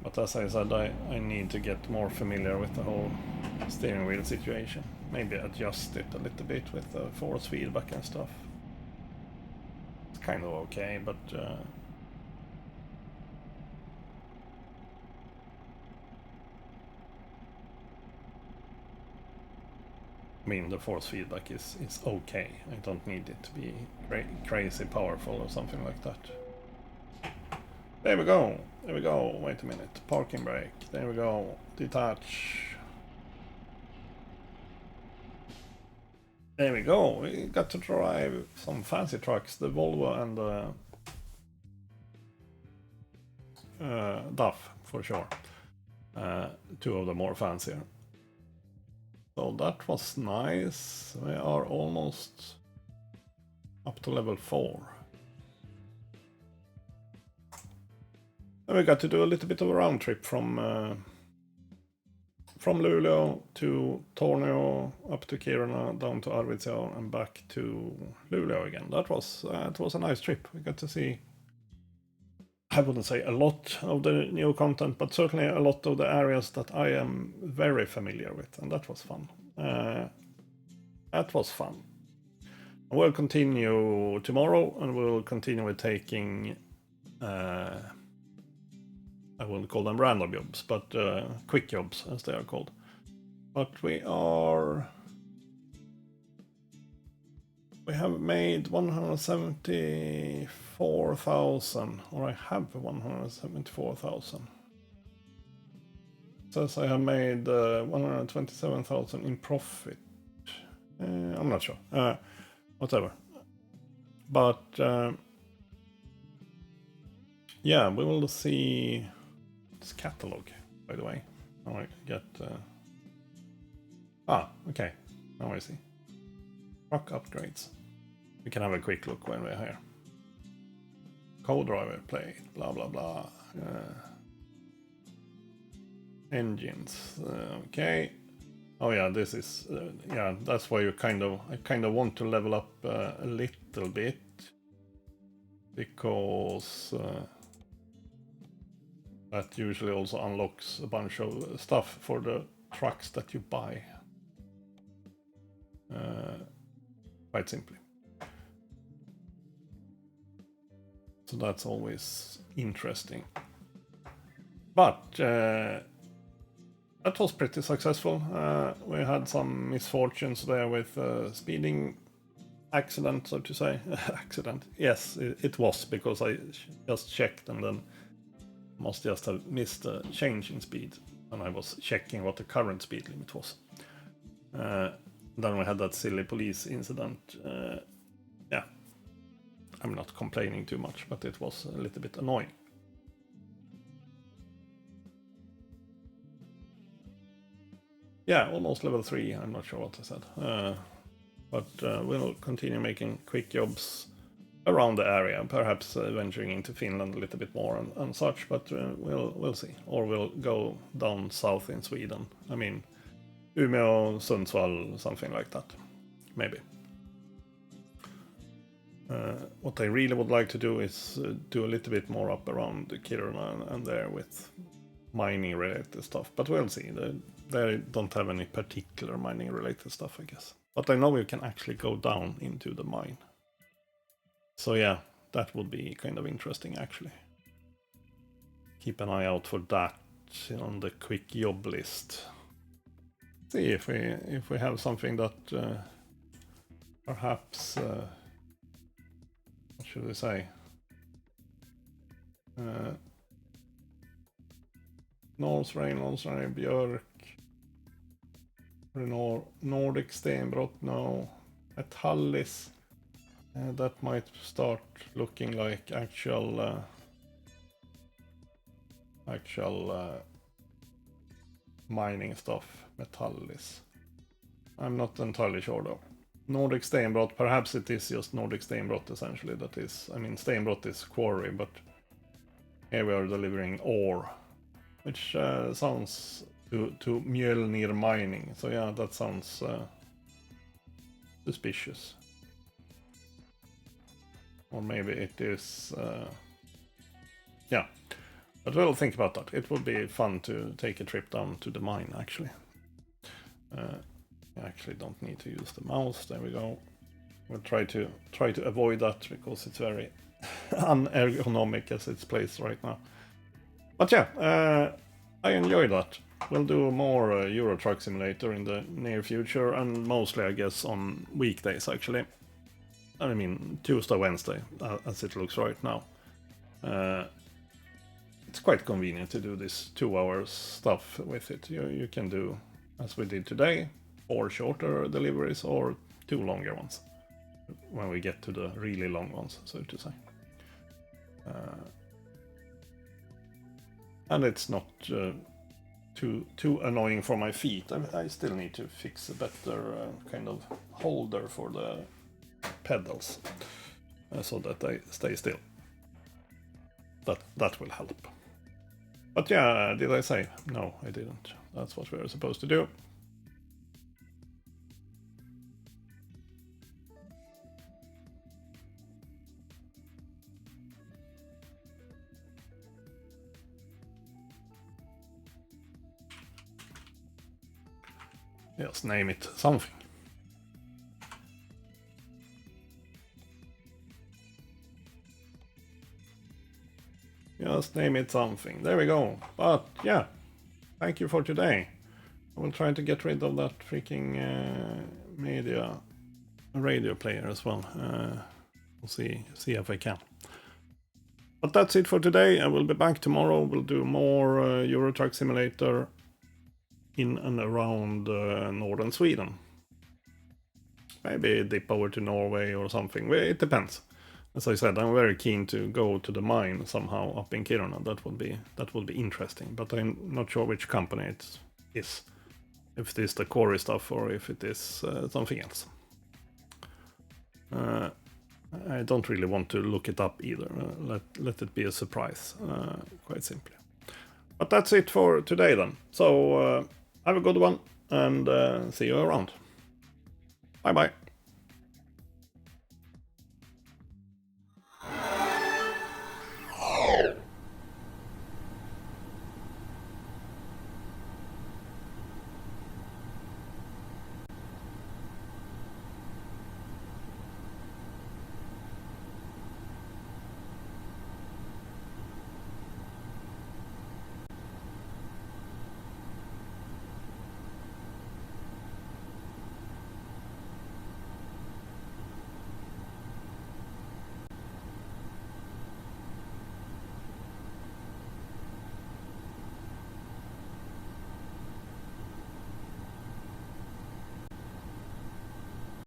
but as I said, I need to get more familiar with the whole steering wheel situation. Maybe adjust it a little bit with the force feedback and stuff. It's kind of okay, but I mean, the force feedback is okay. I don't need it to be crazy powerful or something like that. There we go. There we go. Wait a minute. Parking brake. There we go. Detach. There we go. We got to drive some fancy trucks. The Volvo and the DAF for sure. Two of the more fancier. So that was nice. We are almost up to level 4. And we got to do a little bit of a round trip from Luleå to Tornio, up to Kiruna, down to Arvidsjaur, and back to Luleå again. That was it was a nice trip. We got to see, I wouldn't say a lot of the new content, but certainly a lot of the areas that I am very familiar with, and that was fun. That was fun. We'll continue tomorrow, and we'll continue with taking, I wouldn't call them random jobs, but quick jobs, as they are called. But we have made 174,000, or I have 174,000. Says I have made 127,000 in profit. I'm not sure. Whatever. But yeah, we will see this catalog, by the way. Now I get... okay. Now I see. Truck upgrades. We can have a quick look when we're here. Co-driver plate, blah blah blah. Engines, okay. Oh yeah, this is yeah. That's why I kind of want to level up a little bit, because that usually also unlocks a bunch of stuff for the trucks that you buy. Quite simply. So that's always interesting. But that was pretty successful. We had some misfortunes there with speeding accident, so to say. Accident. Yes, it was, because I just checked and then must just have missed a change in speed. And I was checking what the current speed limit was. Then we had that silly police incident. Yeah, I'm not complaining too much, but it was a little bit annoying. Yeah, almost level 3, I'm not sure what I said. But we'll continue making quick jobs around the area, perhaps venturing into Finland a little bit more and such, but we'll see. Or we'll go down south in Sweden. I mean, Umeå, Sundsvall, something like that. Maybe. What I really would like to do is do a little bit more up around Kiruna and there with mining related stuff. But we'll see. They don't have any particular mining related stuff, I guess. But I know you can actually go down into the mine. So yeah, that would be kind of interesting actually. Keep an eye out for that on the quick job list. See if we have something that perhaps what should we say? North Rain, Björk, Nordic Stenbrott, no. Metallis, that might start looking like actual mining stuff. Metallis. I'm not entirely sure though. Nordic Stenbrott, perhaps it is just Nordic Stenbrott essentially. That is, I mean, Stenbrott is quarry, but here we are delivering ore, which sounds to Mjölnir mining. So yeah, that sounds suspicious. Or maybe it is, yeah. But we'll think about that. It would be fun to take a trip down to the mine, actually. I actually don't need to use the mouse. There we go. We'll try to avoid that because it's very unergonomic as it's placed right now. But yeah, I enjoyed that. We'll do more Euro Truck Simulator in the near future, and mostly, I guess, on weekdays, actually. I mean, Tuesday, Wednesday, as it looks right now. it's quite convenient to do this 2 hour stuff with it. You can do, as we did today, 4 shorter deliveries or 2 longer ones when we get to the really long ones, so to say. And it's not too annoying for my feet. I still need to fix a better kind of holder for the pedals so that they stay still. That will help. But yeah, did I say? No, I didn't. That's what we were supposed to do. Just name it something. Just name it something. There we go. But yeah, thank you for today. I will try to get rid of that freaking media radio player as well. We'll see if I can. But that's it for today. I will be back tomorrow. We'll do more Euro Truck Simulator in and around northern Sweden. Maybe dip over to Norway or something. It depends. As I said, I'm very keen to go to the mine somehow up in Kiruna. That would be interesting. But I'm not sure which company it is. If it is the quarry stuff or if it is something else. I don't really want to look it up either. Let it be a surprise, quite simply. But that's it for today then. So have a good one and see you around. Bye bye.